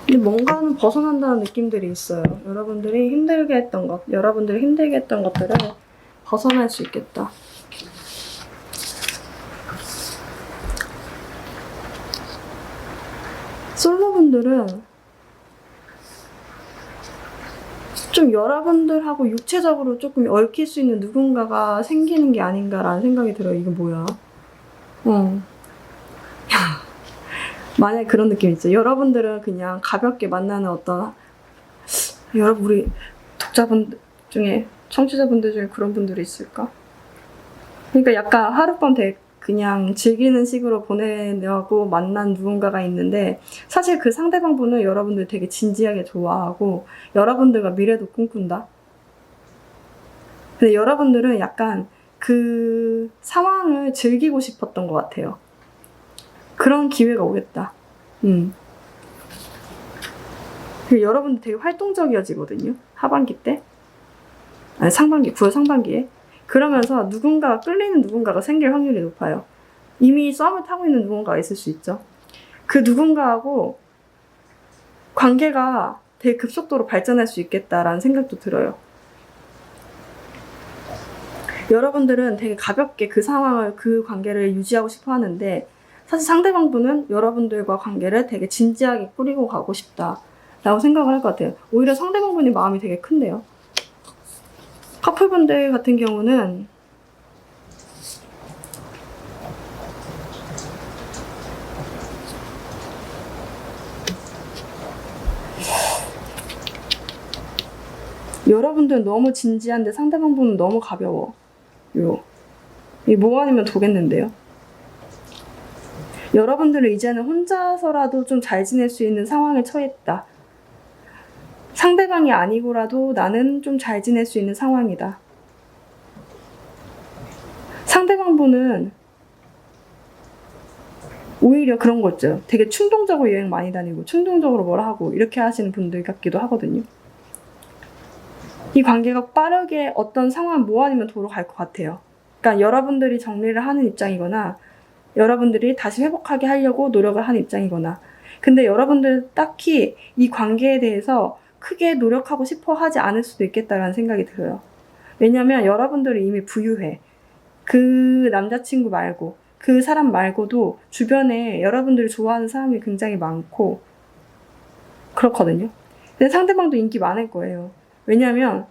S1: 근데 뭔가는 벗어난다는 느낌들이 있어요. 여러분들이 힘들게 했던 것들을 벗어날 수 있겠다. 솔로분들은 좀 여러분들하고 육체적으로 조금 얽힐 수 있는 누군가가 생기는 게 아닌가라는 생각이 들어요. 이게 뭐야? 만약에 그런 느낌 있죠. 여러분들은 그냥 가볍게 만나는 어떤, 여러분, 우리 독자분들 중에, 청취자분들 중에 그런 분들이 있을까? 그러니까 약간 하룻밤 되게 그냥 즐기는 식으로 보내려고 만난 누군가가 있는데, 사실 그 상대방분은 여러분들 되게 진지하게 좋아하고 여러분들과 미래도 꿈꾼다. 근데 여러분들은 약간 그 상황을 즐기고 싶었던 것 같아요. 그런 기회가 오겠다. 여러분들 되게 활동적이어지거든요. 하반기 때. 아니, 상반기, 9월 상반기에. 그러면서 누군가가 끌리는 누군가가 생길 확률이 높아요. 이미 썸을 타고 있는 누군가가 있을 수 있죠. 그 누군가하고 관계가 되게 급속도로 발전할 수 있겠다라는 생각도 들어요. 여러분들은 되게 가볍게 그 상황을, 그 관계를 유지하고 싶어 하는데, 사실 상대방분은 여러분들과 관계를 되게 진지하게 꾸리고 가고 싶다라고 생각을 할 것 같아요. 오히려 상대방분이 마음이 되게 큰데요. 커플분들 같은 경우는 여러분들은 너무 진지한데 상대방분은 너무 가벼워. 이 뭐 아니면 도겠는데요. 여러분들은 이제는 혼자서라도 좀 잘 지낼 수 있는 상황에 처했다. 상대방이 아니고라도 나는 좀 잘 지낼 수 있는 상황이다. 상대방분은 오히려 그런 거 있죠. 되게 충동적으로 여행 많이 다니고 충동적으로 뭘 하고 이렇게 하시는 분들 같기도 하거든요. 이 관계가 빠르게 어떤 상황 뭐 아니면 도로 갈 것 같아요. 그러니까 여러분들이 정리를 하는 입장이거나 여러분들이 다시 회복하게 하려고 노력을 하는 입장이거나, 근데 여러분들 딱히 이 관계에 대해서 크게 노력하고 싶어 하지 않을 수도 있겠다라는 생각이 들어요. 왜냐면 여러분들이 이미 부유해. 그 남자친구 말고, 그 사람 말고도 주변에 여러분들이 좋아하는 사람이 굉장히 많고 그렇거든요. 근데 상대방도 인기 많을 거예요. 왜냐면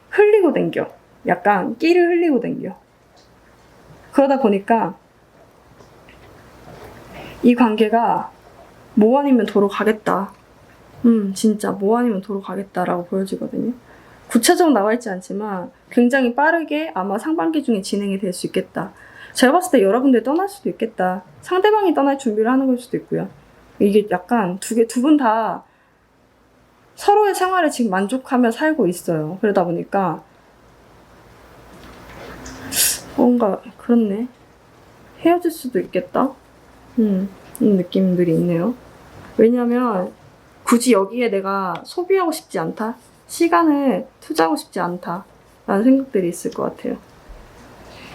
S1: 흘리고 댕겨. 약간 끼를 흘리고 댕겨. 그러다 보니까 이 관계가 뭐 아니면 도로 가겠다. 진짜 뭐 아니면 도로 가겠다라고 보여지거든요. 구체적으로 나와 있지 않지만 굉장히 빠르게 아마 상반기 중에 진행이 될 수 있겠다. 제가 봤을 때 여러분들이 떠날 수도 있겠다. 상대방이 떠날 준비를 하는 걸 수도 있고요. 이게 약간 두 분 다 서로의 생활에 지금 만족하며 살고 있어요. 그러다 보니까 뭔가 그렇네. 헤어질 수도 있겠다. 이런 느낌들이 있네요. 왜냐면 굳이 여기에 내가 소비하고 싶지 않다. 시간을 투자하고 싶지 않다. 라는 생각들이 있을 것 같아요.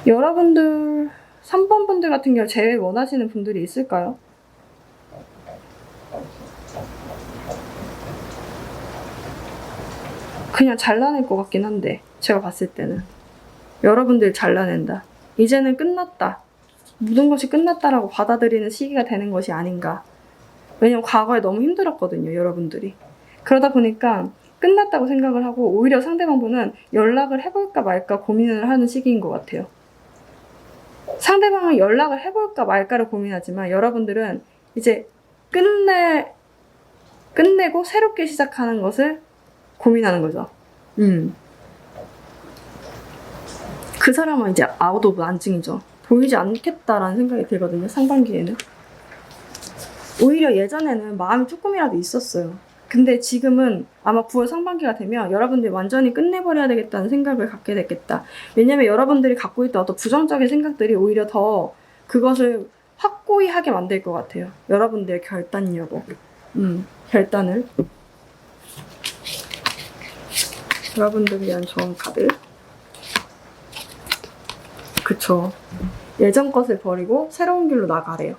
S1: 여러분들 3번 분들 같은 경우 제일 원하시는 분들이 있을까요? 그냥 잘라낼 것 같긴 한데, 제가 봤을 때는 여러분들 잘라낸다. 이제는 끝났다. 모든 것이 끝났다라고 받아들이는 시기가 되는 것이 아닌가. 왜냐면 과거에 너무 힘들었거든요, 여러분들이. 그러다 보니까 끝났다고 생각을 하고 오히려 상대방분은 연락을 해볼까 말까 고민을 하는 시기인 것 같아요. 상대방은 연락을 해볼까 말까를 고민하지만 여러분들은 이제 끝내고 새롭게 시작하는 것을 고민하는 거죠. 그 사람은 이제 아웃 오브 안증이죠. 보이지 않겠다라는 생각이 들거든요, 상반기에는. 오히려 예전에는 마음이 조금이라도 있었어요. 근데 지금은 아마 9월 상반기가 되면 여러분들이 완전히 끝내버려야 되겠다는 생각을 갖게 됐겠다. 왜냐면 여러분들이 갖고 있던 어떤 부정적인 생각들이 오히려 더 그것을 확고히 하게 만들 것 같아요. 여러분들의 결단력을. 결단을. 여러분들을 위한 좋은 카드. 그쵸. 예전 것을 버리고 새로운 길로 나가래요.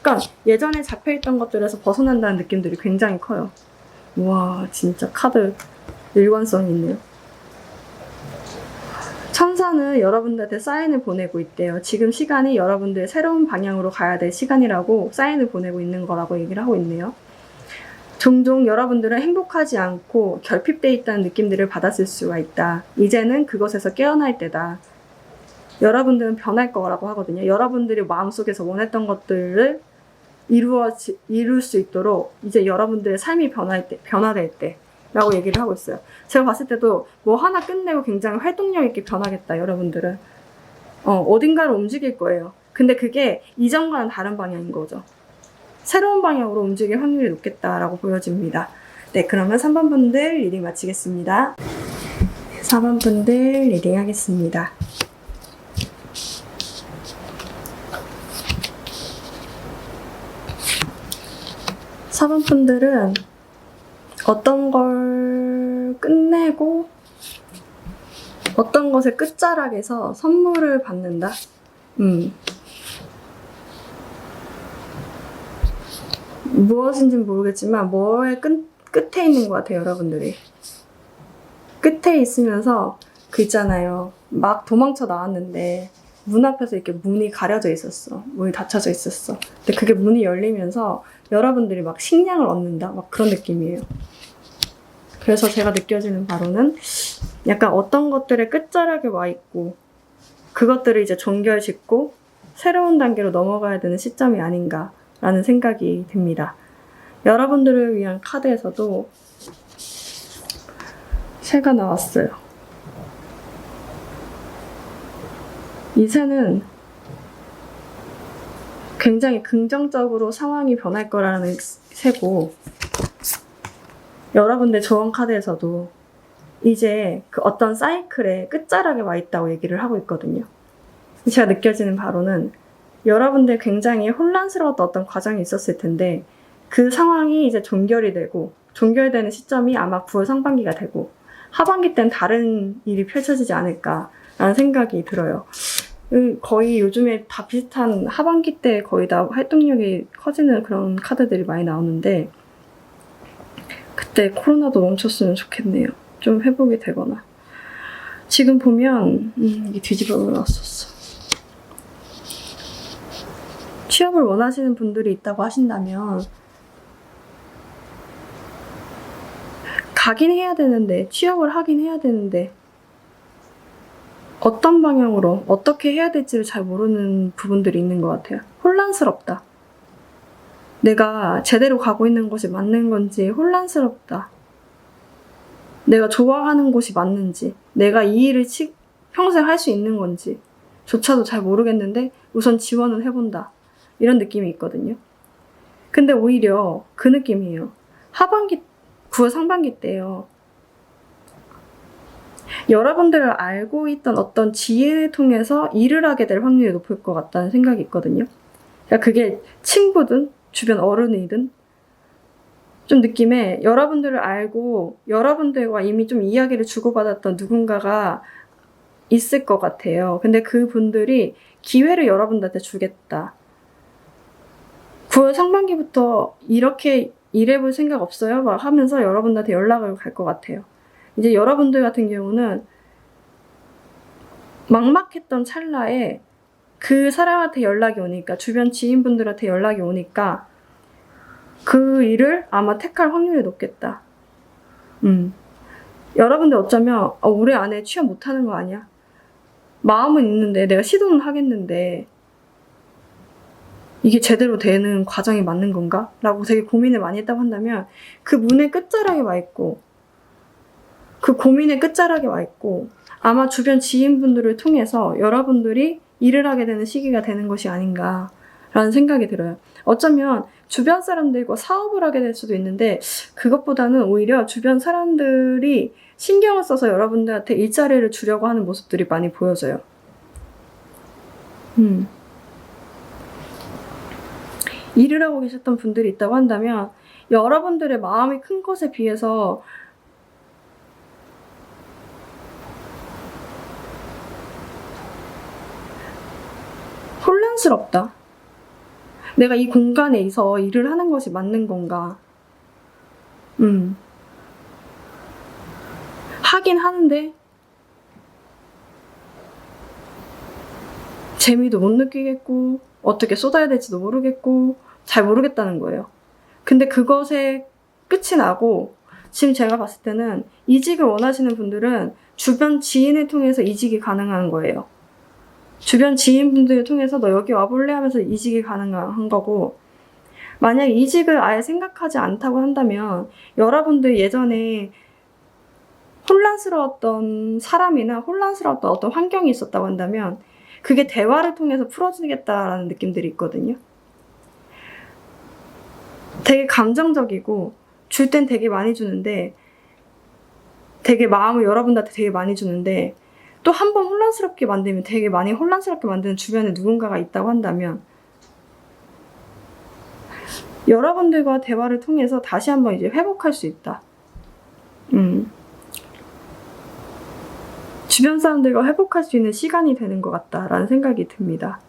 S1: 그러니까 예전에 잡혀있던 것들에서 벗어난다는 느낌들이 굉장히 커요. 와, 진짜 카드 일관성이 있네요. 천사는 여러분들한테 사인을 보내고 있대요. 지금 시간이 여러분들의 새로운 방향으로 가야 될 시간이라고 사인을 보내고 있는 거라고 얘기를 하고 있네요. 종종 여러분들은 행복하지 않고 결핍되어 있다는 느낌들을 받았을 수가 있다. 이제는 그것에서 깨어날 때다. 여러분들은 변할 거라고 하거든요. 여러분들이 마음속에서 원했던 것들을 이룰 수 있도록 이제 여러분들의 삶이 변화될 때 라고 얘기를 하고 있어요. 제가 봤을 때도 뭐 하나 끝내고 굉장히 활동력 있게 변하겠다, 여러분들은. 어딘가를 움직일 거예요. 근데 그게 이전과는 다른 방향인 거죠. 새로운 방향으로 움직일 확률이 높겠다라고 보여집니다. 네, 그러면 3번 분들 리딩 마치겠습니다. 4번 분들 리딩 하겠습니다. 사번 분들은 어떤 걸 끝내고 어떤 것의 끝자락에서 선물을 받는다. 무엇인지는 모르겠지만 뭐의 끝에 있는 것 같아요, 여러분들이. 끝에 있으면서 그 있잖아요. 막 도망쳐 나왔는데 문 앞에서 이렇게 문이 가려져 있었어. 문이 닫혀져 있었어. 근데 그게 문이 열리면서 여러분들이 막 식량을 얻는다. 막 그런 느낌이에요. 그래서 제가 느껴지는 바로는 약간 어떤 것들의 끝자락에 와 있고 그것들을 이제 종결짓고 새로운 단계로 넘어가야 되는 시점이 아닌가라는 생각이 듭니다. 여러분들을 위한 카드에서도 새가 나왔어요. 이 새는 굉장히 긍정적으로 상황이 변할 거라는 새고, 여러분들 조언 카드에서도 이제 그 어떤 사이클의 끝자락에 와 있다고 얘기를 하고 있거든요. 제가 느껴지는 바로는 여러분들 굉장히 혼란스러웠던 어떤 과정이 있었을 텐데 그 상황이 이제 종결되는 시점이 아마 9월 상반기가 되고 하반기 땐 다른 일이 펼쳐지지 않을까라는 생각이 들어요. 거의 요즘에 다 비슷한 하반기 때 거의 다 활동력이 커지는 그런 카드들이 많이 나오는데 그때 코로나도 멈췄으면 좋겠네요. 좀 회복이 되거나. 지금 보면 이게 뒤집어 놓았었어. 취업을 원하시는 분들이 있다고 하신다면 가긴 해야 되는데, 취업을 하긴 해야 되는데 어떤 방향으로 어떻게 해야 될지를 잘 모르는 부분들이 있는 것 같아요. 혼란스럽다. 내가 제대로 가고 있는 것이 맞는 건지 혼란스럽다. 내가 좋아하는 곳이 맞는지, 내가 이 일을 평생 할 수 있는 건지 조차도 잘 모르겠는데 우선 지원을 해본다. 이런 느낌이 있거든요. 근데 오히려 그 느낌이에요. 9월 상반기 때요. 여러분들을 알고 있던 어떤 지혜를 통해서 일을 하게 될 확률이 높을 것 같다는 생각이 있거든요. 그러니까 그게 친구든 주변 어른이든 좀 느낌에 여러분들을 알고 여러분들과 이미 좀 이야기를 주고받았던 누군가가 있을 것 같아요. 근데 그분들이 기회를 여러분들한테 주겠다. 9월 상반기부터 이렇게 일해볼 생각 없어요? 막 하면서 여러분들한테 연락을 갈 것 같아요. 이제 여러분들 같은 경우는 막막했던 찰나에 그 사람한테 연락이 오니까, 주변 지인분들한테 연락이 오니까 그 일을 아마 택할 확률이 높겠다. 여러분들 어쩌면 올해 안에 취업 못하는 거 아니야? 마음은 있는데 내가 시도는 하겠는데 이게 제대로 되는 과정이 맞는 건가? 라고 되게 고민을 많이 했다고 한다면 그 문의 끝자락에 와 있고 그 고민의 끝자락에 와 있고 아마 주변 지인분들을 통해서 여러분들이 일을 하게 되는 시기가 되는 것이 아닌가라는 생각이 들어요. 어쩌면 주변 사람들과 사업을 하게 될 수도 있는데 그것보다는 오히려 주변 사람들이 신경을 써서 여러분들한테 일자리를 주려고 하는 모습들이 많이 보여져요. 일을 하고 계셨던 분들이 있다고 한다면 여러분들의 마음이 큰 것에 비해서 혼란스럽다. 내가 이 공간에서 일을 하는 것이 맞는 건가? 하긴 하는데 재미도 못 느끼겠고 어떻게 쏟아야 될지도 모르겠고 잘 모르겠다는 거예요. 근데 그것에 끝이 나고 지금 제가 봤을 때는 이직을 원하시는 분들은 주변 지인을 통해서 이직이 가능한 거예요. 주변 지인분들을 통해서 너 여기 와볼래 하면서 이직이 가능한 거고, 만약 이직을 아예 생각하지 않다고 한다면 여러분들 예전에 혼란스러웠던 사람이나 혼란스러웠던 어떤 환경이 있었다고 한다면 그게 대화를 통해서 풀어지겠다라는 느낌들이 있거든요. 되게 감정적이고 줄 땐 되게 많이 주는데 되게 마음을 여러분들한테 되게 많이 주는데 또 한 번 혼란스럽게 만들면 되게 많이 혼란스럽게 만드는 주변에 누군가가 있다고 한다면 여러분들과 대화를 통해서 다시 한번 이제 회복할 수 있다. 주변 사람들과 회복할 수 있는 시간이 되는 것 같다라는 생각이 듭니다.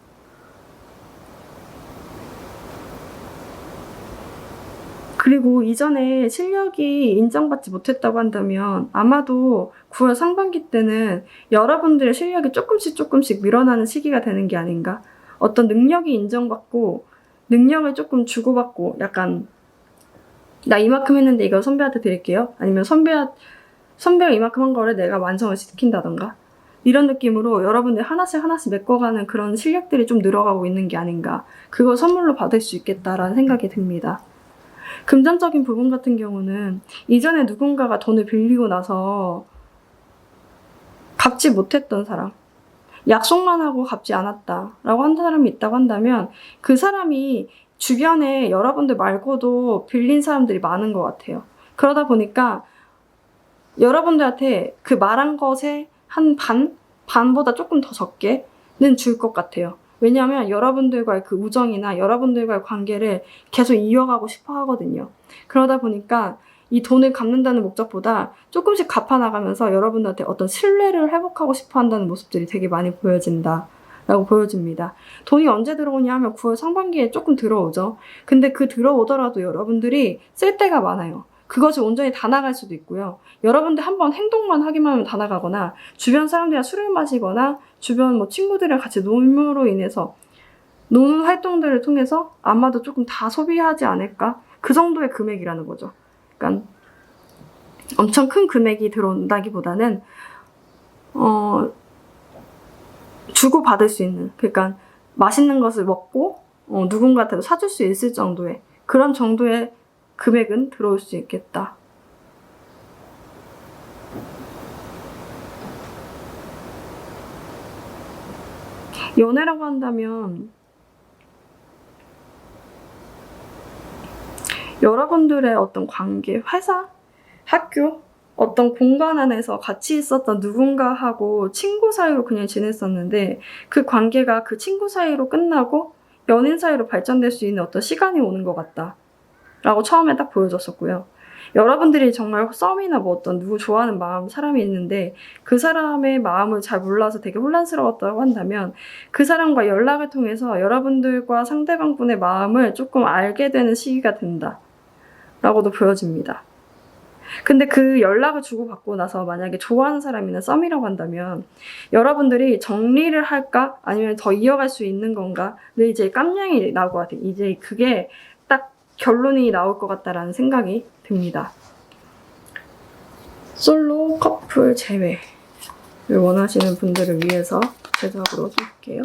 S1: 그리고 이전에 실력이 인정받지 못했다고 한다면 아마도 9월 상반기 때는 여러분들의 실력이 조금씩 밀어나는 시기가 되는 게 아닌가. 어떤 능력이 인정받고 능력을 조금 주고받고 약간 나 이만큼 했는데 이거 선배한테 드릴게요. 아니면 선배가 이만큼 한 거를 내가 완성을 시킨다던가 이런 느낌으로 여러분들 하나씩 메꿔가는 그런 실력들이 좀 늘어가고 있는 게 아닌가. 그걸 선물로 받을 수 있겠다라는 생각이 듭니다. 금전적인 부분 같은 경우는 이전에 누군가가 돈을 빌리고 나서 갚지 못했던 사람, 약속만 하고 갚지 않았다라고 한 사람이 있다고 한다면 그 사람이 주변에 여러분들 말고도 빌린 사람들이 많은 것 같아요. 그러다 보니까 여러분들한테 그 말한 것의 한 반보다 조금 더 적게는 줄 것 같아요. 왜냐하면 여러분들과의 그 우정이나 여러분들과의 관계를 계속 이어가고 싶어 하거든요. 그러다 보니까 이 돈을 갚는다는 목적보다 조금씩 갚아나가면서 여러분들한테 어떤 신뢰를 회복하고 싶어 한다는 모습들이 되게 많이 보여진다라고 보여집니다. 돈이 언제 들어오냐 하면 9월 상반기에 조금 들어오죠. 근데 그 들어오더라도 여러분들이 쓸 때가 많아요. 그것이 온전히 다 나갈 수도 있고요. 여러분들 한번 행동만 하기만 하면 다 나가거나 주변 사람들이랑 술을 마시거나 주변 뭐 친구들이랑 같이 놀므로 인해서 노는 활동들을 통해서 아마도 조금 다 소비하지 않을까? 그 정도의 금액이라는 거죠. 그러니까 엄청 큰 금액이 들어온다기보다는 주고받을 수 있는, 그러니까 맛있는 것을 먹고 누군가한테도 사줄 수 있을 정도의 그런 정도의 금액은 들어올 수 있겠다. 연애라고 한다면 여러분들의 어떤 관계, 회사, 학교, 어떤 공간 안에서 같이 있었던 누군가하고 친구 사이로 그냥 지냈었는데 그 관계가 그 친구 사이로 끝나고 연인 사이로 발전될 수 있는 어떤 시간이 오는 것 같다 라고 처음에 딱 보여줬었고요. 여러분들이 정말 썸이나 뭐 어떤 누구 좋아하는 사람이 있는데 그 사람의 마음을 잘 몰라서 되게 혼란스러웠다고 한다면 그 사람과 연락을 통해서 여러분들과 상대방분의 마음을 조금 알게 되는 시기가 된다 라고도 보여집니다. 근데 그 연락을 주고받고 나서 만약에 좋아하는 사람이나 썸이라고 한다면 여러분들이 정리를 할까? 아니면 더 이어갈 수 있는 건가? 는 이제 깜냥이 나올 것 같아요. 이제 그게 딱 결론이 나올 것 같다라는 생각이 듭니다. 솔로 커플 제외를 원하시는 분들을 위해서 제작으로 줄게요.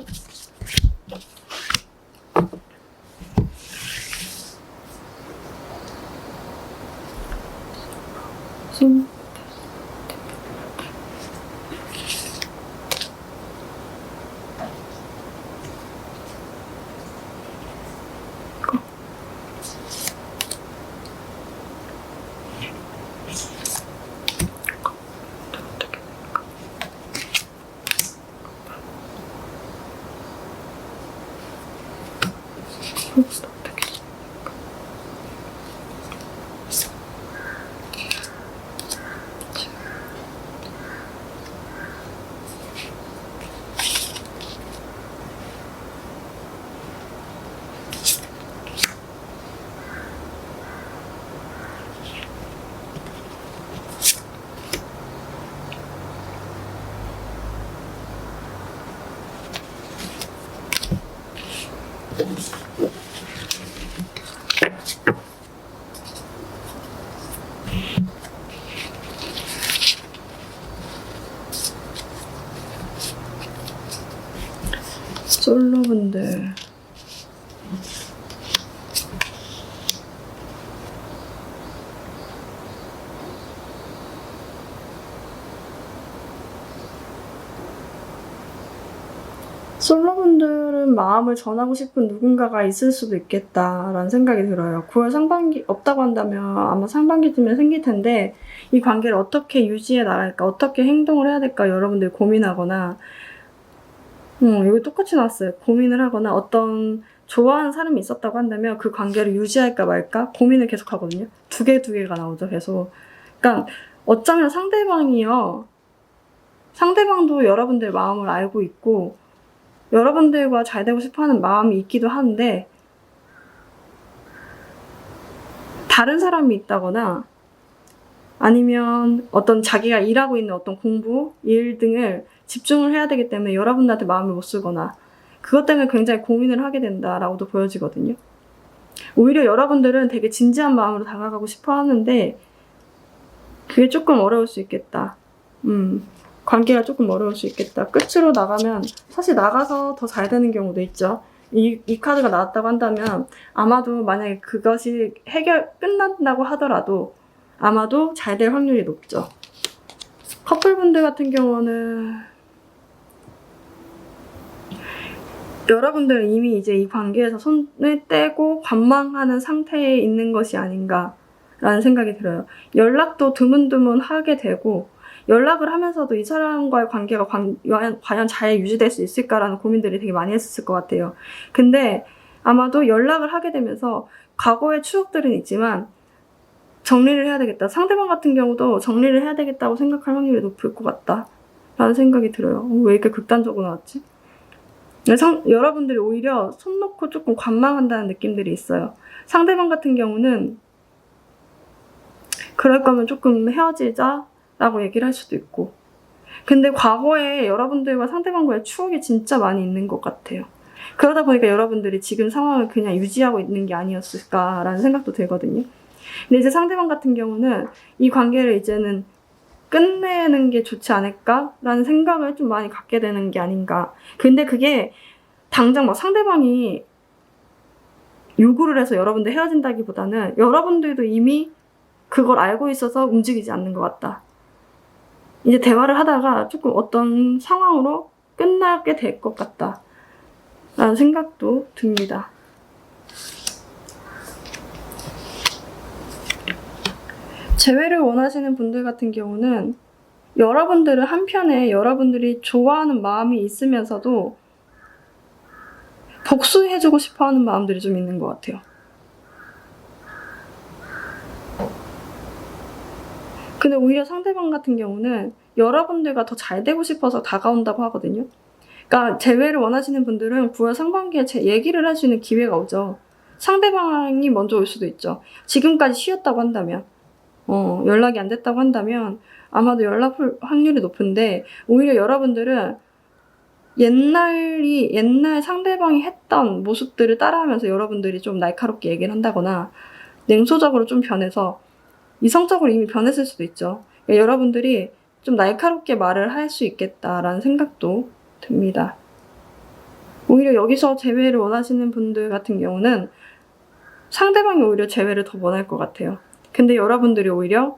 S1: 솔로분들. 솔로분들은 마음을 전하고 싶은 누군가가 있을 수도 있겠다라는 생각이 들어요. 9월 상반기 없다고 한다면 아마 상반기쯤에 생길 텐데 이 관계를 어떻게 유지해 나갈까, 어떻게 행동을 해야 될까 여러분들이 고민하거나 여기 똑같이 나왔어요. 고민을 하거나 어떤 좋아하는 사람이 있었다고 한다면 그 관계를 유지할까 말까 고민을 계속 하거든요. 두 개가 나오죠, 계속. 그러니까 어쩌면 상대방도 여러분들 마음을 알고 있고 여러분들과 잘 되고 싶어하는 마음이 있기도 한데 다른 사람이 있다거나 아니면 어떤 자기가 일하고 있는 어떤 공부, 일 등을 집중을 해야 되기 때문에 여러분들한테 마음을 못 쓰거나 그것 때문에 굉장히 고민을 하게 된다라고도 보여지거든요. 오히려 여러분들은 되게 진지한 마음으로 다가가고 싶어 하는데 그게 조금 어려울 수 있겠다. 관계가 조금 어려울 수 있겠다. 끝으로 나가면 사실 나가서 더 잘 되는 경우도 있죠. 이 카드가 나왔다고 한다면 아마도 만약에 그것이 끝난다고 하더라도 아마도 잘 될 확률이 높죠. 커플분들 같은 경우는 여러분들은 이미 이제 이 관계에서 손을 떼고 관망하는 상태에 있는 것이 아닌가라는 생각이 들어요. 연락도 드문드문 하게 되고 연락을 하면서도 이 사람과의 관계가 과연 잘 유지될 수 있을까라는 고민들이 되게 많이 했었을 것 같아요. 근데 아마도 연락을 하게 되면서 과거의 추억들은 있지만 정리를 해야 되겠다. 상대방 같은 경우도 정리를 해야 되겠다고 생각할 확률이 높을 것 같다 라는 생각이 들어요. 왜 이렇게 극단적으로 나왔지? 여러분들이 오히려 손 놓고 조금 관망한다는 느낌들이 있어요. 상대방 같은 경우는 그럴 거면 조금 헤어지자 라고 얘기를 할 수도 있고 근데 과거에 여러분들과 상대방과의 추억이 진짜 많이 있는 것 같아요. 그러다 보니까 여러분들이 지금 상황을 그냥 유지하고 있는 게 아니었을까라는 생각도 들거든요. 근데 이제 상대방 같은 경우는 이 관계를 이제는 끝내는 게 좋지 않을까라는 생각을 좀 많이 갖게 되는 게 아닌가. 근데 그게 당장 막 상대방이 요구를 해서 여러분들 헤어진다기보다는 여러분들도 이미 그걸 알고 있어서 움직이지 않는 것 같다. 이제 대화를 하다가 조금 어떤 상황으로 끝나게 될 것 같다 라는 생각도 듭니다. 재회를 원하시는 분들 같은 경우는 여러분들은 한편에 여러분들이 좋아하는 마음이 있으면서도 복수해주고 싶어하는 마음들이 좀 있는 것 같아요. 근데 오히려 상대방 같은 경우는 여러분들과 더 잘 되고 싶어서 다가온다고 하거든요. 그러니까 재회를 원하시는 분들은 9월 상반기에 얘기를 할 수 있는 기회가 오죠. 상대방이 먼저 올 수도 있죠. 지금까지 쉬었다고 한다면 연락이 안 됐다고 한다면 아마도 연락 확률이 높은데 오히려 여러분들은 옛날 상대방이 했던 모습들을 따라하면서 여러분들이 좀 날카롭게 얘기를 한다거나 냉소적으로 좀 변해서 이성적으로 이미 변했을 수도 있죠. 그러니까 여러분들이 좀 날카롭게 말을 할 수 있겠다라는 생각도 듭니다. 오히려 여기서 재회를 원하시는 분들 같은 경우는 상대방이 오히려 재회를 더 원할 것 같아요. 근데 여러분들이 오히려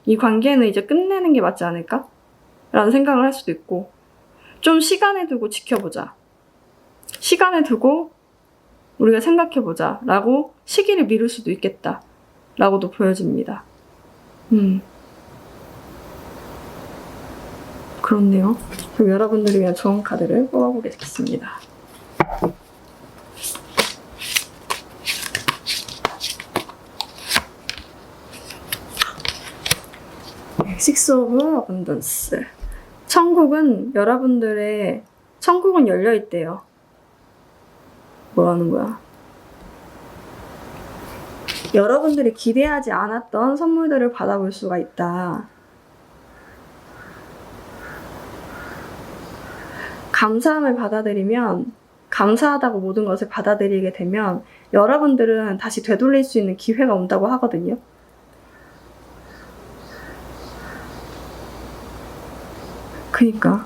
S1: 이 관계는 이제 끝내는 게 맞지 않을까? 라는 생각을 할 수도 있고 좀 시간을 두고 지켜보자. 시간을 두고 우리가 생각해보자 라고 시기를 미룰 수도 있겠다 라고도 보여집니다. 그렇네요. 그럼 여러분들을 위한 좋은 카드를 뽑아보겠습니다. 식스 오브 어번던스. 천국은 열려있대요. 뭐라는 거야? 여러분들이 기대하지 않았던 선물들을 받아볼 수가 있다. 감사함을 받아들이면, 감사하다고 모든 것을 받아들이게 되면 여러분들은 다시 되돌릴 수 있는 기회가 온다고 하거든요. 그러니까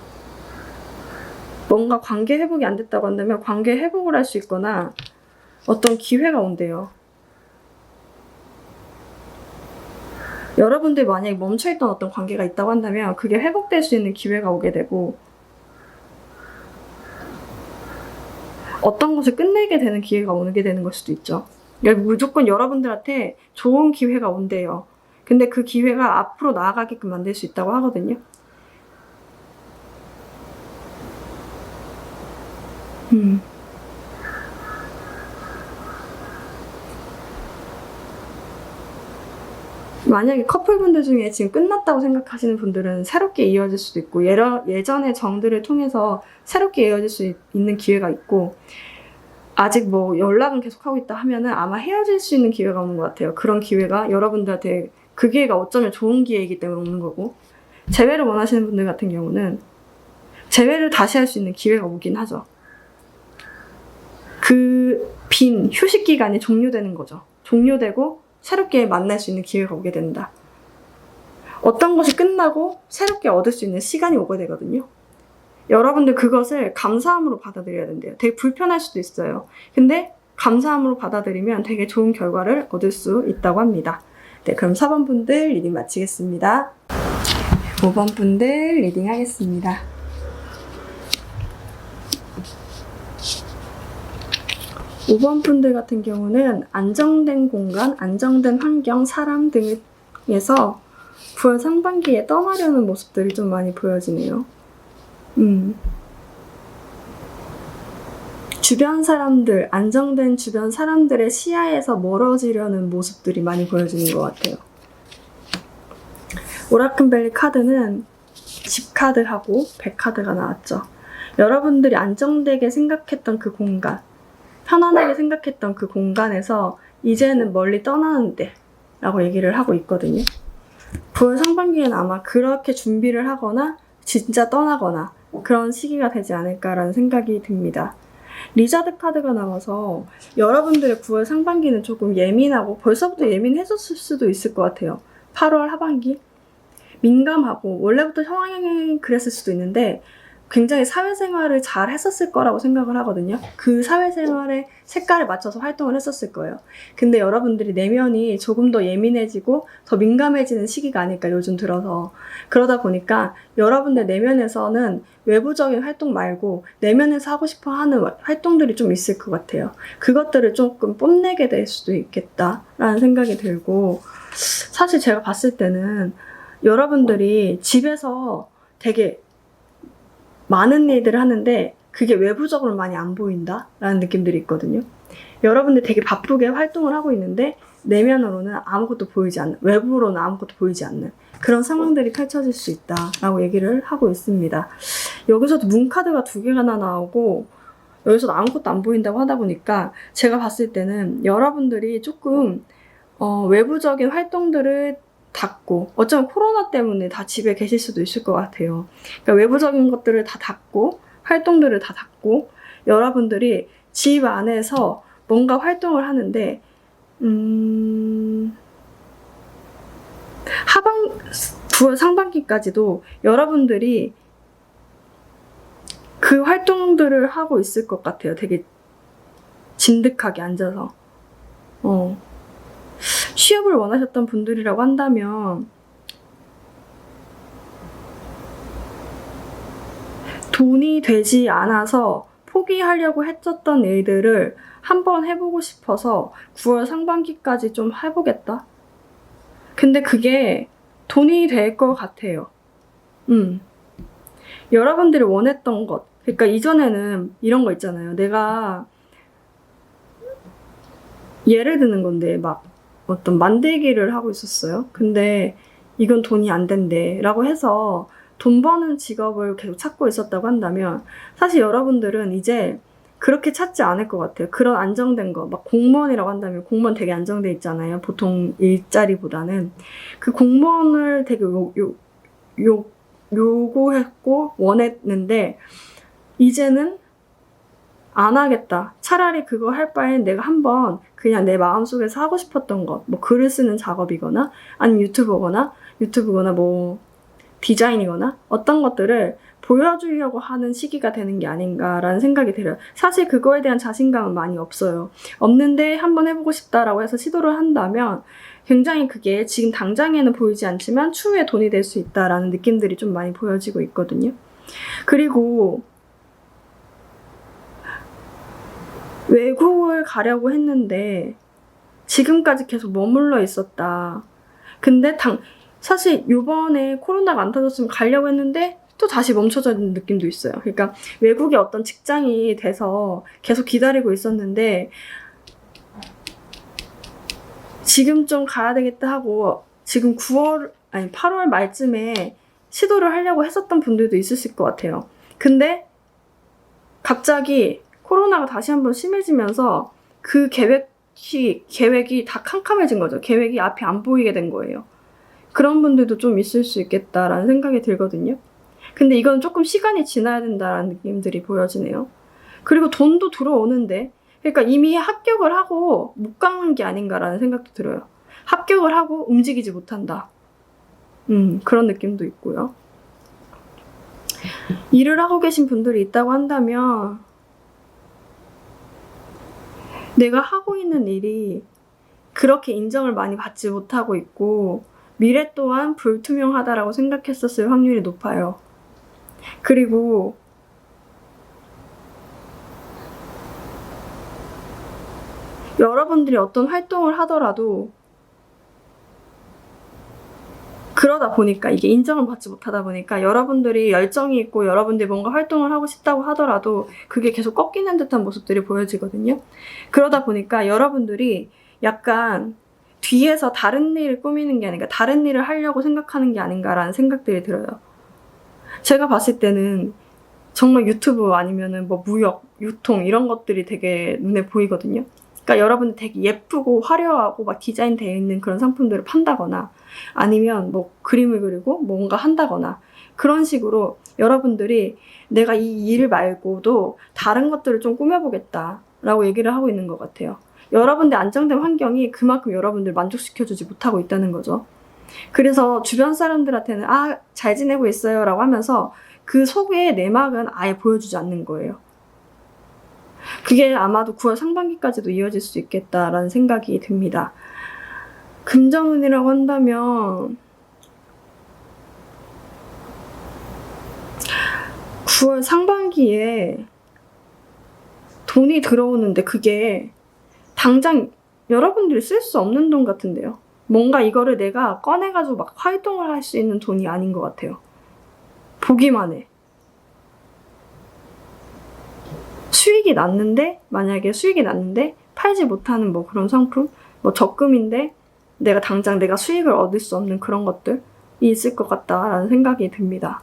S1: 뭔가 관계 회복이 안 됐다고 한다면 관계 회복을 할 수 있거나 어떤 기회가 온대요. 여러분들 만약에 멈춰있던 어떤 관계가 있다고 한다면 그게 회복될 수 있는 기회가 오게 되고 어떤 것을 끝내게 되는 기회가 오게 되는 걸 수도 있죠. 무조건 여러분들한테 좋은 기회가 온대요. 근데 그 기회가 앞으로 나아가게끔 만들 수 있다고 하거든요. 만약에 커플분들 중에 지금 끝났다고 생각하시는 분들은 새롭게 이어질 수도 있고 예전의 정들을 통해서 새롭게 이어질 수 있는 기회가 있고 아직 뭐 연락은 계속하고 있다 하면은 아마 헤어질 수 있는 기회가 오는 것 같아요. 그런 기회가 여러분들한테 그 기회가 어쩌면 좋은 기회이기 때문에 오는 거고 재회를 원하시는 분들 같은 경우는 재회를 다시 할 수 있는 기회가 오긴 하죠. 그 빈 휴식 기간이 종료되는 거죠. 종료되고 새롭게 만날 수 있는 기회가 오게 된다. 어떤 것이 끝나고 새롭게 얻을 수 있는 시간이 오게 되거든요. 여러분들 그것을 감사함으로 받아들여야 된대요. 되게 불편할 수도 있어요. 근데 감사함으로 받아들이면 되게 좋은 결과를 얻을 수 있다고 합니다. 네, 그럼 4번 분들 리딩 마치겠습니다. 5번 분들 리딩 하겠습니다. 5번 분들 같은 경우는 안정된 공간, 안정된 환경, 사람 등에서 9월 상반기에 떠나려는 모습들이 좀 많이 보여지네요. 주변 사람들, 안정된 주변 사람들의 시야에서 멀어지려는 모습들이 많이 보여지는 것 같아요. 오라클벨리 카드는 집 카드하고 100카드가 나왔죠. 여러분들이 안정되게 생각했던 그 공간, 편안하게 생각했던 그 공간에서 이제는 멀리 떠나는데 라고 얘기를 하고 있거든요. 9월 상반기에는 아마 그렇게 준비를 하거나 진짜 떠나거나 그런 시기가 되지 않을까라는 생각이 듭니다. 리자드 카드가 나와서 여러분들의 9월 상반기는 조금 예민하고 벌써부터 예민해졌을 수도 있을 것 같아요. 8월 하반기? 민감하고 원래부터 성향이 그랬을 수도 있는데 굉장히 사회생활을 잘 했었을 거라고 생각을 하거든요. 그 사회생활의 색깔에 맞춰서 활동을 했었을 거예요. 근데 여러분들이 내면이 조금 더 예민해지고 더 민감해지는 시기가 아닐까 요즘 들어서. 그러다 보니까 여러분들 내면에서는 외부적인 활동 말고 내면에서 하고 싶어 하는 활동들이 좀 있을 것 같아요. 그것들을 조금 뽐내게 될 수도 있겠다라는 생각이 들고 사실 제가 봤을 때는 여러분들이 집에서 되게 많은 일들을 하는데 그게 외부적으로 많이 안 보인다라는 느낌들이 있거든요. 여러분들 되게 바쁘게 활동을 하고 있는데 내면으로는 아무것도 보이지 않는, 외부로는 아무것도 보이지 않는 그런 상황들이 펼쳐질 수 있다라고 얘기를 하고 있습니다. 여기서도 문 카드가 2개가 나오고 여기서도 아무것도 안 보인다고 하다 보니까 제가 봤을 때는 여러분들이 조금 외부적인 활동들을 닫고 어쩌면 코로나 때문에 다 집에 계실 수도 있을 것 같아요. 그러니까 외부적인 것들을 다 닫고 활동들을 다 닫고 여러분들이 집 안에서 뭔가 활동을 하는데 9월 상반기까지도 여러분들이 그 활동들을 하고 있을 것 같아요. 되게 진득하게 앉아서. 취업을 원하셨던 분들이라고 한다면 돈이 되지 않아서 포기하려고 했었던 일들을 한번 해보고 싶어서 9월 상반기까지 좀 해보겠다? 근데 그게 돈이 될 것 같아요. 여러분들이 원했던 것. 그러니까 이전에는 이런 거 있잖아요. 내가 예를 드는 건데 막 어떤 만들기를 하고 있었어요. 근데 이건 돈이 안 된대 라고 해서 돈 버는 직업을 계속 찾고 있었다고 한다면 사실 여러분들은 이제 그렇게 찾지 않을 것 같아요. 그런 안정된 거, 막 공무원이라고 한다면 공무원 되게 안정돼 있잖아요. 보통 일자리보다는. 그 공무원을 되게 요구했고 원했는데 이제는 안 하겠다. 차라리 그거 할 바엔 내가 한번 그냥 내 마음속에서 하고 싶었던 것, 뭐 글을 쓰는 작업이거나 아니면 유튜버거나 뭐 디자인이거나 어떤 것들을 보여주려고 하는 시기가 되는 게 아닌가라는 생각이 들어요. 사실 그거에 대한 자신감은 많이 없어요. 없는데 한번 해보고 싶다라고 해서 시도를 한다면 굉장히 그게 지금 당장에는 보이지 않지만 추후에 돈이 될 수 있다라는 느낌들이 좀 많이 보여지고 있거든요. 그리고 외국을 가려고 했는데 지금까지 계속 머물러 있었다. 근데 사실 요번에 코로나가 안 터졌으면 가려고 했는데 또 다시 멈춰져 있는 느낌도 있어요. 그러니까 외국에 어떤 직장이 돼서 계속 기다리고 있었는데 지금 좀 가야 되겠다 하고 지금 8월 말쯤에 시도를 하려고 했었던 분들도 있으실 것 같아요. 근데 갑자기 코로나가 다시 한번 심해지면서 그 계획이 다 캄캄해진 거죠. 계획이 앞이 안 보이게 된 거예요. 그런 분들도 좀 있을 수 있겠다라는 생각이 들거든요. 근데 이건 조금 시간이 지나야 된다라는 느낌들이 보여지네요. 그리고 돈도 들어오는데, 그러니까 이미 합격을 하고 못 가는 게 아닌가라는 생각도 들어요. 합격을 하고 움직이지 못한다. 그런 느낌도 있고요. 일을 하고 계신 분들이 있다고 한다면 내가 하고 있는 일이 그렇게 인정을 많이 받지 못하고 있고 미래 또한 불투명하다라고 생각했었을 확률이 높아요. 그리고 여러분들이 어떤 활동을 하더라도 그러다 보니까 이게 인정을 받지 못하다 보니까 여러분들이 열정이 있고 여러분들이 뭔가 활동을 하고 싶다고 하더라도 그게 계속 꺾이는 듯한 모습들이 보여지거든요. 그러다 보니까 여러분들이 약간 뒤에서 다른 일을 꾸미는 게 아닌가, 다른 일을 하려고 생각하는 게 아닌가라는 생각들이 들어요. 제가 봤을 때는 정말 유튜브 아니면은 뭐 무역, 유통 이런 것들이 되게 눈에 보이거든요. 그러니까 여러분들 되게 예쁘고 화려하고 막 디자인 되어 있는 그런 상품들을 판다거나 아니면 뭐 그림을 그리고 뭔가 한다거나 그런 식으로 여러분들이 내가 이 일 말고도 다른 것들을 좀 꾸며보겠다라고 얘기를 하고 있는 것 같아요. 여러분들 안정된 환경이 그만큼 여러분들 만족시켜주지 못하고 있다는 거죠. 그래서 주변 사람들한테는 잘 지내고 있어요 라고 하면서 그 속의 내막은 아예 보여주지 않는 거예요. 그게 아마도 9월 상반기까지도 이어질 수 있겠다라는 생각이 듭니다. 금전운이라고 한다면 9월 상반기에 돈이 들어오는데 그게 당장 여러분들이 쓸 수 없는 돈 같은데요. 뭔가 이거를 내가 꺼내가지고 막 활동을 할 수 있는 돈이 아닌 것 같아요. 보기만 해. 만약에 수익이 났는데 팔지 못하는 뭐 그런 상품, 뭐 적금인데 내가 수익을 얻을 수 없는 그런 것들이 있을 것 같다라는 생각이 듭니다.